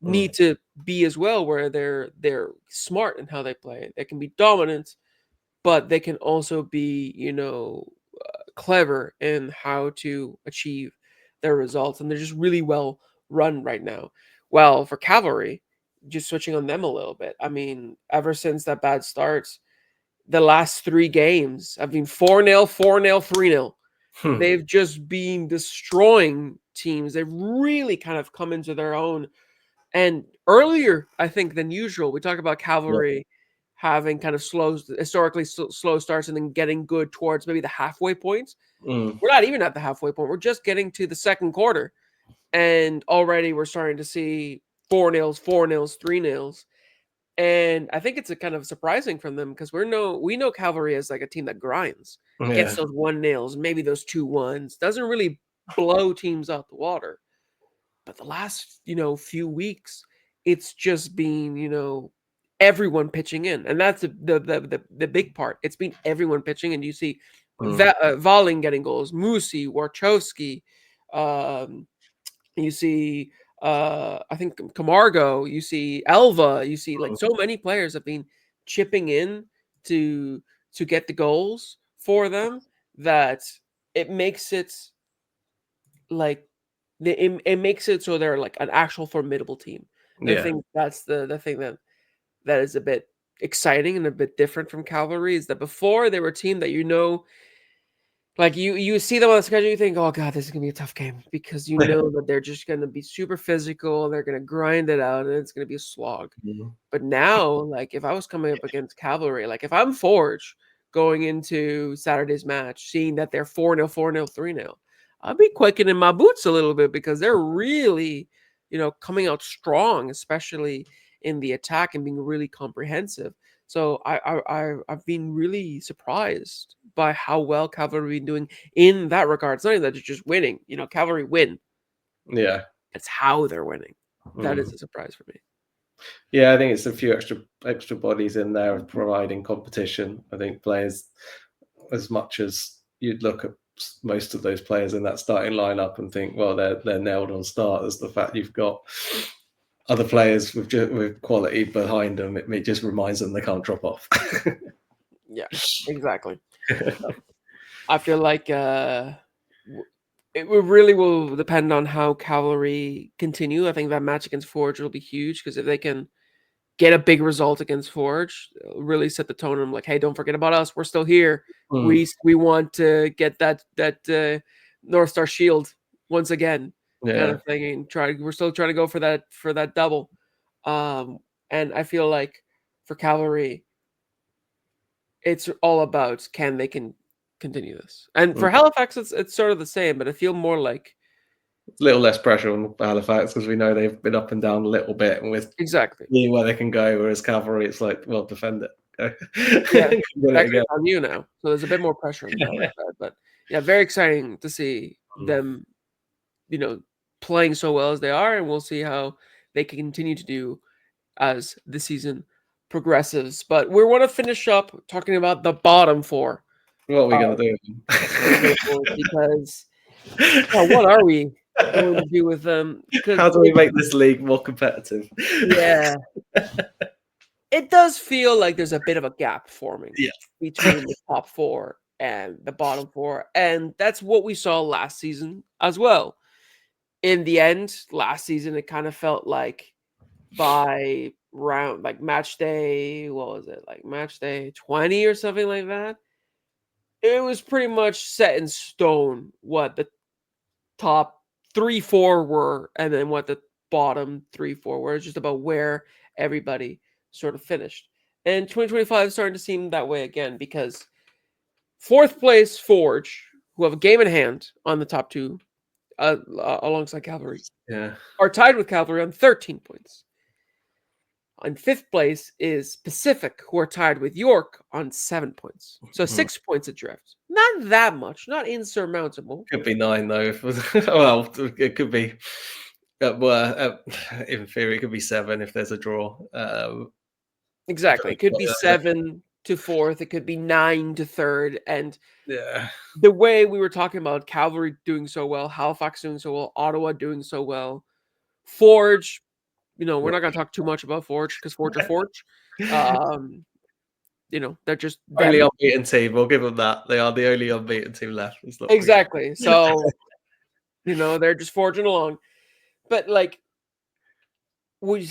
need to be as well, where they're smart in how they play. They can be dominant, but they can also be clever in how to achieve their results, and they're just really well run right now. Well, for Cavalry, just switching on them a little bit. I mean, ever since that bad start, the last 3 games have been 4-0, 4-0, 3-0. They've just been destroying teams. They've really kind of come into their own. And earlier, I think, than usual, we talk about Cavalry having kind of historically slow starts and then getting good towards maybe the halfway point. Mm. We're not even at the halfway point. We're just getting to the second quarter. And already we're starting to see 4-0s, 4-0s, 3-0s. And I think it's a kind of surprising from them because we know Cavalry as like a team that grinds, gets Yeah. those 1-0s, maybe those 2-1s, doesn't really blow teams out the water. But the last, few weeks, it's just been, everyone pitching in, and that's the big part. It's been everyone pitching, and you see Mm. Valing getting goals, Musi, Warchowski, um, you see, I think Camargo, you see Elva, you see like so many players have been chipping in to get the goals for them that it makes it like it makes it so they're like an actual formidable team. And I Yeah. think that's the thing that is a bit exciting and a bit different from Cavalry is that before they were a team that like you see them on the schedule, you think, oh god, this is gonna be a tough game because you know that they're just gonna be super physical, they're gonna grind it out, and it's gonna be a slog. Mm. But now, like if I was coming up against Cavalry, like if I'm Forge going into Saturday's match, seeing that they're 4-0, 4-0, 3-0, I'll be quaking my boots a little bit because they're really, coming out strong, especially in the attack and being really comprehensive. So I've been really surprised by how well Cavalry been doing in that regard. It's not even that they're just winning. Cavalry win. Yeah. It's how they're winning. That is Mm. a surprise for me. Yeah, I think it's a few extra bodies in there providing competition. I think players, as much as you'd look at most of those players in that starting lineup and think, well, they're nailed on starters. The fact you've got other players with quality behind them, it just reminds them they can't drop off. Yeah, exactly. I feel like it really will depend on how Cavalry continue. I think that match against Forge will be huge because if they can get a big result against Forge, it'll really set the tone. I'm like, hey, don't forget about us. We're still here. Mm. We want to get that North Star Shield once again, kind Yeah. of thing, and we're still trying to go for that double. And I feel like for Cavalry, it's all about can continue this. And Mm. for Halifax, it's sort of the same, but I feel more like A little less pressure on Halifax because we know they've been up and down a little bit, and with exactly. where they can go. Whereas Cavalry, it's like, well, defend it. Go. Yeah, Get it actually, again. it's on you now, so there's a bit more pressure on the other side. But yeah, very exciting to see Mm. them, playing so well as they are, and we'll see how they can continue to do as the season progresses. But we want to finish up talking about the bottom four What are we going of to do? the leaderboard because what are we going to do with them? Because How do we make this league more competitive? yeah, it does feel like there's a bit of a gap forming Yeah. between the top four and the bottom four. And that's what we saw last season as well. In the end, last season, it kind of felt like by round, like match day, what was it? Like match day 20 or something like that. It was pretty much set in stone what the top 3, 4 were, and then what the bottom 3, 4 were. It's just about where everybody sort of finished. And 2025 is starting to seem that way again because fourth place Forge, who have a game in hand on the top two, alongside Cavalry, Yeah. are tied with Cavalry on 13 points. On fifth place is Pacific, who are tied with York on 7 points. So 6 points adrift. Not that much, not insurmountable. Could be 9 though. Well, it could be. In theory, it could be 7 if there's a draw. Exactly. It could be 7 to fourth. It could be 9 to third. And Yeah. the way we were talking about Cavalry doing so well, Halifax doing so well, Ottawa doing so well, Forge, we're not going to talk too much about Forge because Forge are Forge. Um, they're just them. Only unbeaten team. We'll give them that. They are the only unbeaten team left. Let's not forget. Exactly. So, they're just forging along. But like,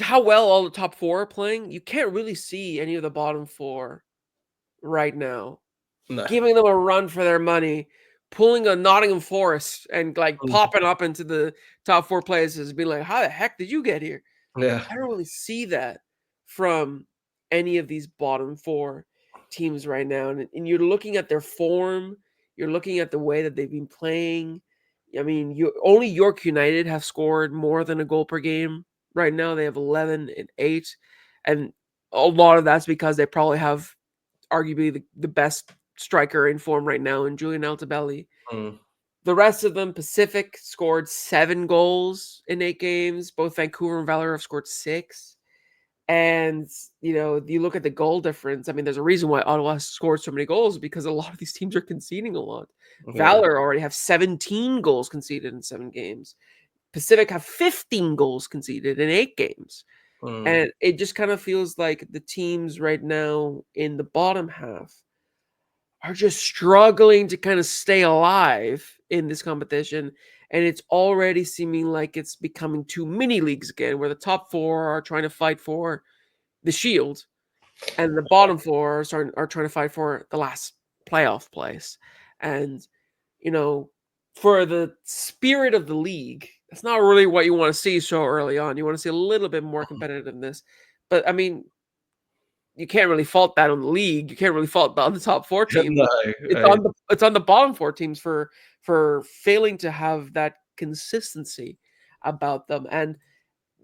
how well all the top four are playing, you can't really see any of the bottom four right now No. giving them a run for their money, pulling a Nottingham Forest and like popping up into the top four places, being like, how the heck did you get here? Yeah. I don't really see that from any of these bottom four teams right now. And you're looking at their form, you're looking at the way that they've been playing. I mean, only York United have scored more than a goal per game right now. They have 11 and 8. And a lot of that's because they probably have arguably the best striker in form right now in Julian Altobelli. The rest of them, Pacific scored 7 goals in 8 games. Both Vancouver and Valor have scored 6. And, you look at the goal difference. I mean, there's a reason why Ottawa has scored so many goals, because a lot of these teams are conceding a lot. Yeah. Valor already have 17 goals conceded in 7 games. Pacific have 15 goals conceded in 8 games. And it just kind of feels like the teams right now in the bottom half are just struggling to kind of stay alive in this competition. And it's already seeming like it's becoming 2 mini leagues again, where the top 4 are trying to fight for the shield and the bottom 4 are trying to fight for the last playoff place. And, for the spirit of the league, that's not really what you want to see so early on. You want to see a little bit more competitiveness. But I mean, you can't really fault that on the league. You can't really fault that on the top 4 teams. No, It's on the bottom 4 teams for failing to have that consistency about them. And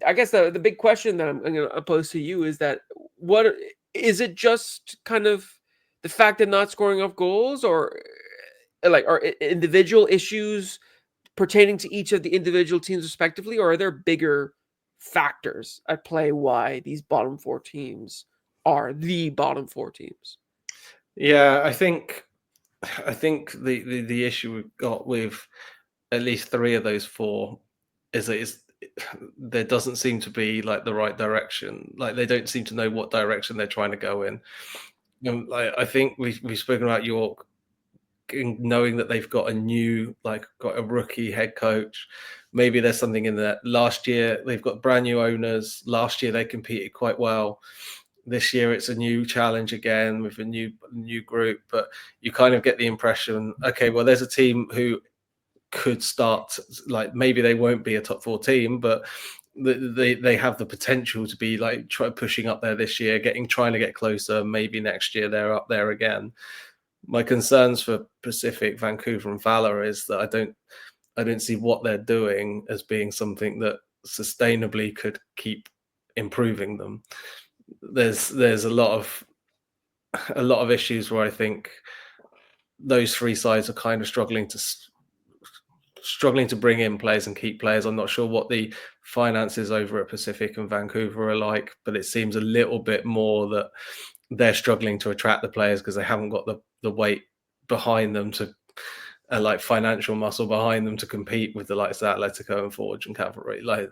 I guess the big question that I'm going to pose to you is that, what is it, just kind of the fact that not scoring enough goals, or are individual issues pertaining to each of the individual teams respectively, or are there bigger factors at play why these bottom 4 teams are the bottom 4 teams? Yeah, I think the issue we've got with at least 3 of those 4 is that there doesn't seem to be like the right direction. Like, they don't seem to know what direction they're trying to go in. Like, I think we've spoken about York, knowing that they've got a rookie head coach. Maybe there's something in that. Last year they've got brand new owners. Last year they competed quite well. This year it's a new challenge again with a new group, but you kind of get the impression, okay, well, there's a team who could start, like, maybe they won't be a top 4 team, but they have the potential to be like pushing up there this year, trying to get closer. Maybe next year they're up there again. My concerns for Pacific, Vancouver, and Valor is that I don't see what they're doing as being something that sustainably could keep improving them. There's a lot of issues where I think those 3 sides are kind of struggling to bring in players and keep players. I'm not sure what the finances over at Pacific and Vancouver are like, but it seems a little bit more that they're struggling to attract the players because they haven't got the weight behind them to like financial muscle behind them to compete with the likes of Atletico and Forge and Cavalry. Like,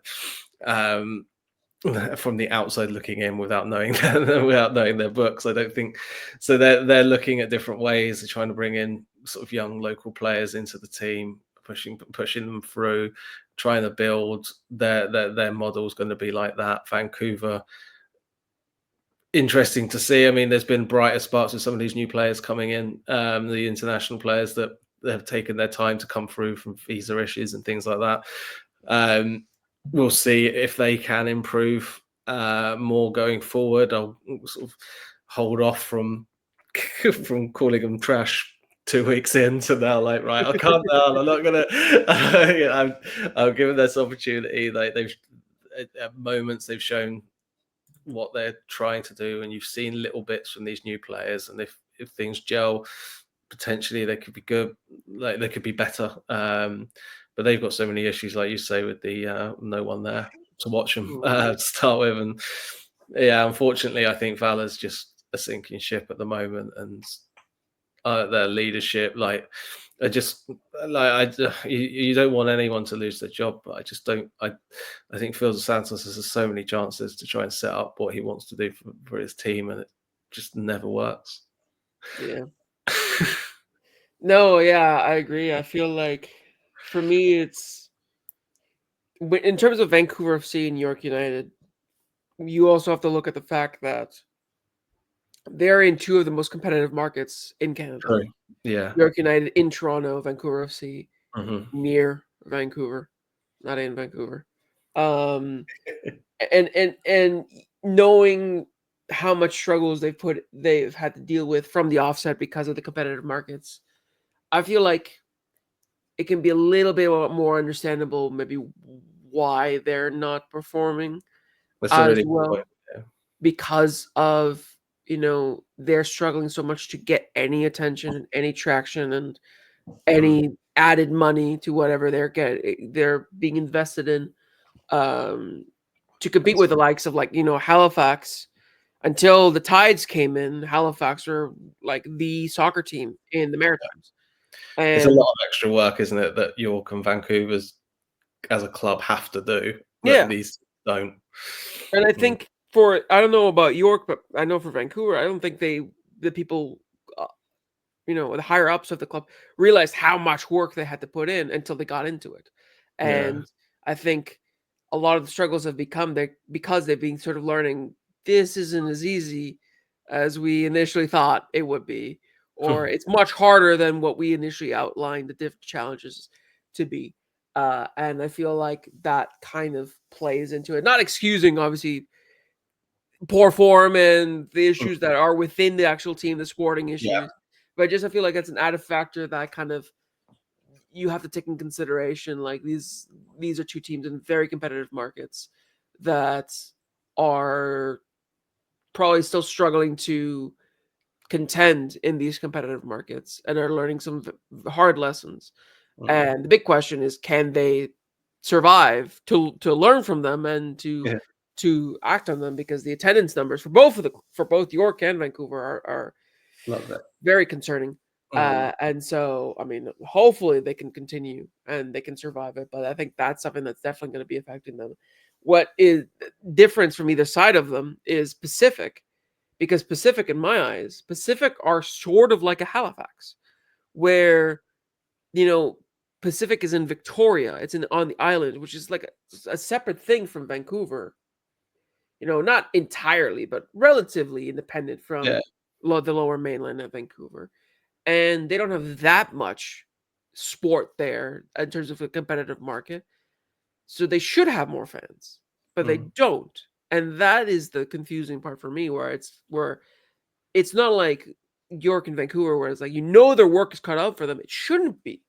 from the outside looking in, without knowing their books, I don't think so. They're looking at different ways. They're trying to bring in sort of young local players into the team, pushing them through, trying to build their model is going to be like that. Vancouver, interesting to see. I mean, there's been brighter sparks with some of these new players coming in, the international players that have taken their time to come through from visa issues and things like that. We'll see if they can improve more going forward. I'll sort of hold off from calling them trash 2 weeks in to now, like, right, I'll calm down. I'm not gonna. I'll give them this opportunity. Like, they've at moments they've shown what they're trying to do, and you've seen little bits from these new players, and if things gel, potentially they could be good. Like, they could be better. But they've got so many issues, like you say, with the no one there to watch them to start with. And yeah, unfortunately, I think Valor's just a sinking ship at the moment, and their leadership, you don't want anyone to lose their job, but I just don't. I think Phil Santos has so many chances to try and set up what he wants to do for his team, and just never works. Yeah. No, yeah, I agree. I feel like for me, it's in terms of Vancouver FC and York United, you also have to look at the fact that they're in two of the most competitive markets in Canada. True. Yeah. York United in Toronto, Vancouver FC Mhm. near Vancouver, not in Vancouver. And knowing how much struggles they've had to deal with from the offset because of the competitive markets, I feel like it can be a little bit more understandable maybe why they're not performing That's a as really good point. well Yeah. because of they're struggling so much to get any attention and any traction and Mm. any added money to whatever they're being invested in, to compete with the likes of Halifax. Until the Tides came in, Halifax were like the soccer team in the Maritimes. It's a And lot of extra work, isn't it, that York and Vancouver's as a club have to do that yeah, these don't. and I Mm. think I don't know about York, but I know for Vancouver, I don't think the people, uh, the higher ups of the club realized how much work they had to put in until they got into it. Yeah. And I think a lot of the struggles have become there because they've been sort of learning this isn't as easy as we initially thought it would be, or it's much harder than what we initially outlined the different challenges to be. And I feel like that kind of plays into it. Not excusing, obviously, poor form and the issues that are within the actual team, the sporting Yeah. issues. But I feel like it's an added factor that kind of you have to take in consideration. Like these are two teams in very competitive markets that are probably still struggling to contend in these competitive markets and are learning some hard lessons. Mm. And the big question is, can they survive to learn from them and Yeah. to act on them? Because the attendance numbers for both York and Vancouver are Love it. very concerning. Mm. And so, I mean, hopefully they can continue and they can survive it. But I think that's something that's definitely going to be affecting them. What is difference from either side of them is Pacific, because Pacific, in my eyes, Pacific are sort of like a Halifax, where you know, Pacific is in Victoria. It's on the island, which is like a separate thing from Vancouver. Not entirely, but relatively independent Yeah. from the lower mainland of Vancouver. And they don't have that much sport there in terms of a competitive market. So they should have more fans, but they Mm. don't. And that is the confusing part for me, where it's not like York and Vancouver, where it's like their work is cut out for them. It shouldn't be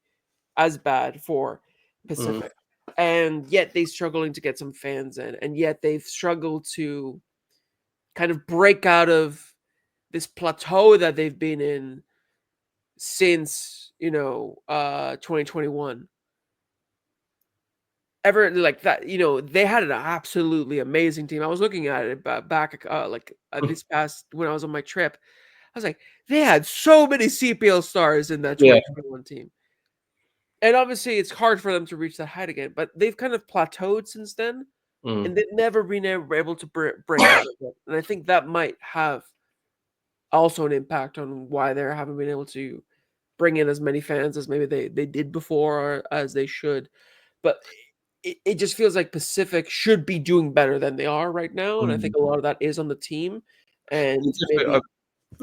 as bad for Mm. Pacific. And yet they're struggling to get some fans in, and yet they've struggled to kind of break out of this plateau that they've been in since 2021. Ever like that, they had an absolutely amazing team. I was looking at it back this past when I was on my trip. I was like, they had so many CPL stars in that Yeah. 2021 team. And obviously, it's hard for them to reach that height again, but they've kind of plateaued since then, Mm. and they've never been able to break out of it. And I think that might have also an impact on why they haven't been able to bring in as many fans as maybe they did before or as they should. But it just feels like Pacific should be doing better than they are right now, and I think Mm. a lot of that is on the team, and Just maybe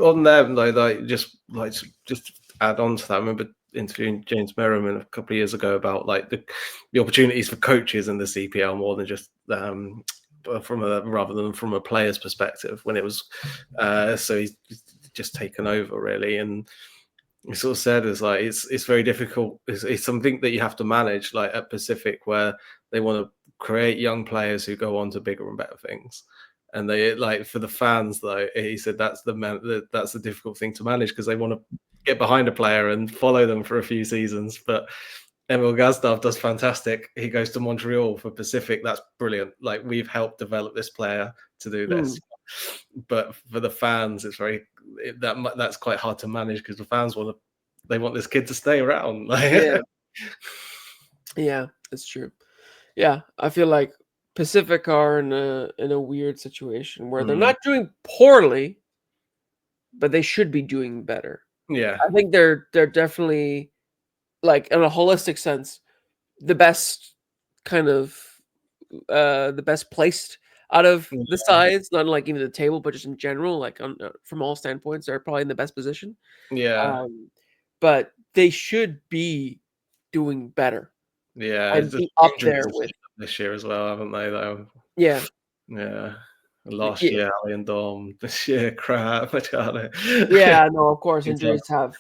on them, though, just add on to that. I remember interviewing James Merriman a couple of years ago about like the opportunities for coaches in the CPL more than just rather than from a player's perspective when it was so he's just taken over really. And he sort of said is like it's very difficult. It's something that you have to manage, like at Pacific, where they want to create young players who go on to bigger and better things. And they like for the fans though, he said that's the difficult thing to manage because they want to get behind a player and follow them for a few seasons. But Emil Gazdav does fantastic. He goes to Montreal for Pacific. That's brilliant. Like we've helped develop this player to do this. But for the fans, it's that's quite hard to manage because the fans want this kid to stay around. yeah, yeah, it's true. Yeah, I feel like Pacific are in a weird situation where they're Mm. not doing poorly, but they should be doing better. Yeah. I think they're definitely, like, in a holistic sense, the best kind of the best placed out of the sides, not like even the table, but just in general, like on from all standpoints, they're probably in the best position. Yeah. But they should be doing better Yeah. and It's just be up injuries there with, this year as well, haven't they? Though. yeah, Yeah. Last yeah, year, Ali and Dom. This year, crap. Machado. yeah. No, of course, It's like, injuries have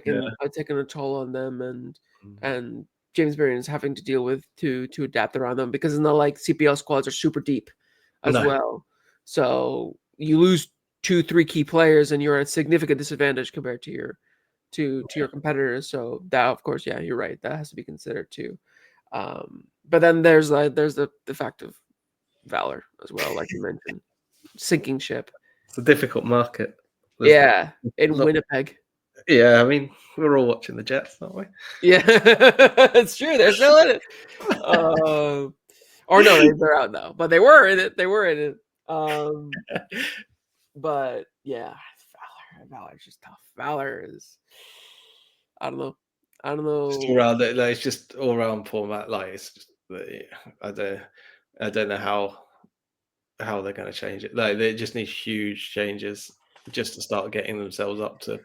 yeah. taken a toll on them, Mm. and James Marion is having to deal with to adapt around them because it's not like CPL squads are super deep as No. well. So you lose 2, 3 key players, and you're at a significant disadvantage compared to your competitors. So that, of course, yeah, you're right. That has to be considered too. But then there's the fact of Valor as well, like you mentioned, sinking ship. It's a difficult market. There's Yeah, in look, Winnipeg. yeah, I mean, we're all watching the Jets, aren't we? Yeah, it's true. They're still in it. Or no, they're out now, but they were in it. They were in it. But yeah, Valor's just tough. Valor is, I don't know. I don't Just know. all around, like, it's just all around format. Like it's just, I don't know how they're going to change it. Like they just need huge changes just to start getting themselves up to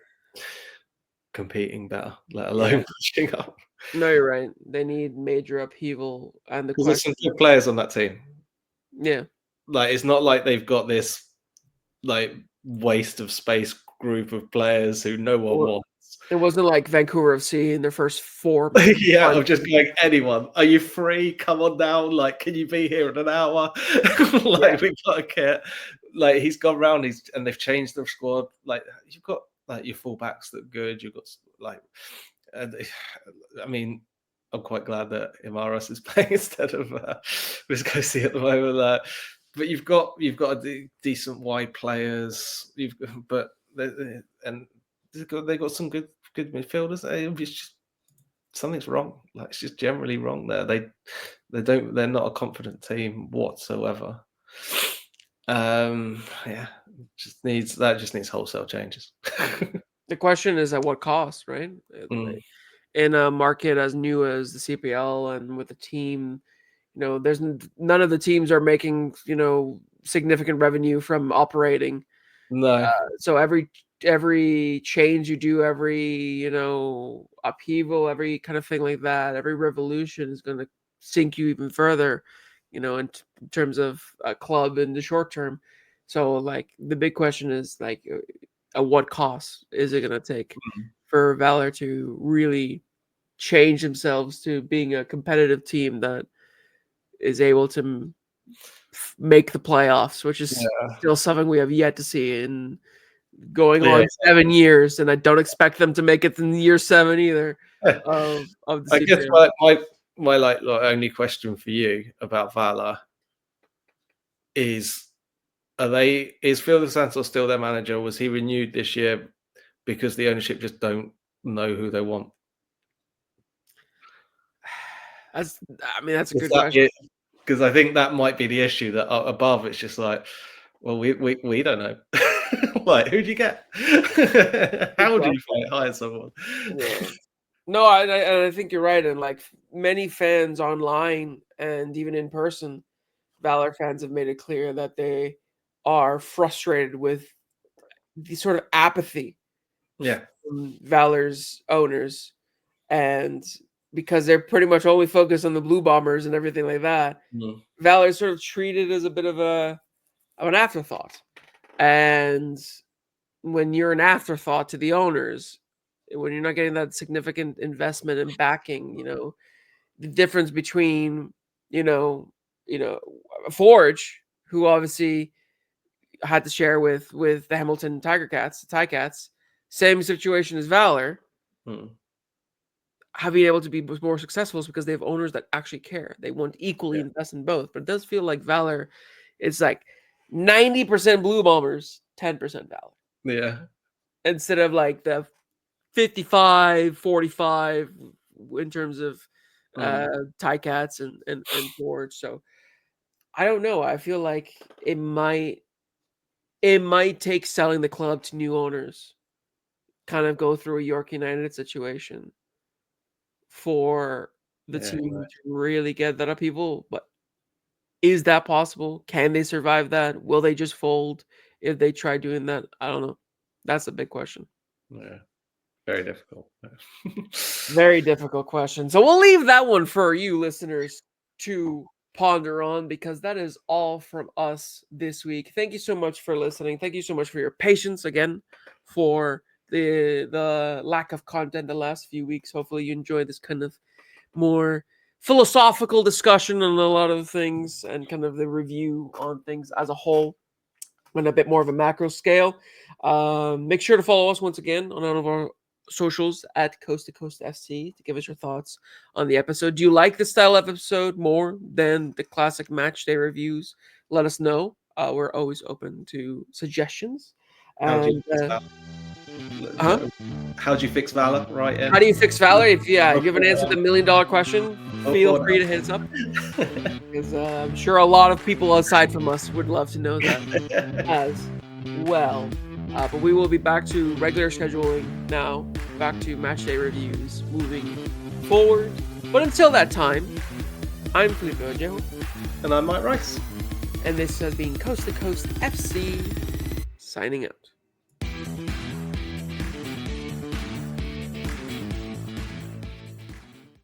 competing better, let Yeah, alone pushing up. no, you're right. They need major upheaval, and the Because there's some question, good players on that team. yeah, Like it's not like they've got this like waste of space group of players who no one well, wants. it wasn't like Vancouver FC in their first 4 Yeah, I'm months. just going, anyone, are you free? Come on down. Like, can you be here in an hour? Yeah, Like, we've got a kit. Like, he's gone round, and they've changed the squad. Like, you've got like your fullbacks that are good. You've got like, uh, I mean, I'm quite glad that Imaras is playing instead of Viscosi at the moment. But you've got decent wide players. And they've got some good midfielders. It's just something's wrong. Like it's just generally wrong there. They're not a confident team whatsoever. Yeah, just needs wholesale changes. the question is at what cost, right? Mm. In a market as new as the CPL and with a team, there's none of the teams are making significant revenue from operating. No, So every change you do, every upheaval, every kind of thing like that, every revolution is going to sink you even further, in terms of a club in the short term. So like the big question is like, at what cost is it going to take for Valor to really change themselves to being a competitive team that is able to make the playoffs, which is yeah, still something we have yet to see in going yeah. on 7 years, and I don't expect them to make it in year 7 either of the I guess CPL. my like only question for you about Vala is: is Phil De Santos still their manager? Was he renewed this year because the ownership just don't know who they want? That's a Is good that question. it? Because I think that might be the issue, that above it's just like, well, we don't know. Like, who do you get? How do you Exactly. hire someone? Yeah. No, I think you're right, and like many fans online and even in person, Valor fans have made it clear that they are frustrated with the sort of apathy Yeah. from Valor's owners, and because they're pretty much only focused on the Blue Bombers and everything like that, Mm. Valor is sort of treated as a bit of an afterthought. And when you're an afterthought to the owners, when you're not getting that significant investment and backing, the difference between, you know, Forge, who obviously had to share with the Hamilton Tiger Cats, the Ticats, same situation as Valor, Mm. have been able to be more successful is because they have owners that actually care. They want equally Yeah. invest in both. But it does feel like Valor, it's like 90% Blue Bombers, 10% Valor. Yeah. Instead of like the 55-45 in terms of Mm. Ticats and Forge. So I don't know. I feel like it might it might take selling the club to new owners, kind of go through a York United situation for the team to really get that upheaval. But is that possible? Can they survive that? Will they just fold if they try doing that? I don't know. That's a big question. Yeah, very difficult. Very difficult question. So we'll leave that one for you listeners to ponder on, because that is all from us this week. Thank you so much for listening. Thank you so much for your patience again for the lack of content the last few weeks. Hopefully you enjoyed this kind of more philosophical discussion on a lot of things and kind of the review on things as a whole on a bit more of a macro scale. Make sure to follow us once again on all of our socials at Coast to Coast FC to give us your thoughts on the episode. Do you like this style of episode more than the classic match day reviews? Let us know. We're always open to suggestions. And How do you fix Valor? Right. How do you fix Valor? If you haven't answered the $1 million question, feel free to hit us up. Because I'm sure a lot of people aside from us would love to know that as well. But we will be back to regular scheduling now, back to match day reviews moving forward. But until that time, I'm Felipe and Mike. And I'm Mike Rice. And this has been Coast to Coast FC, signing out.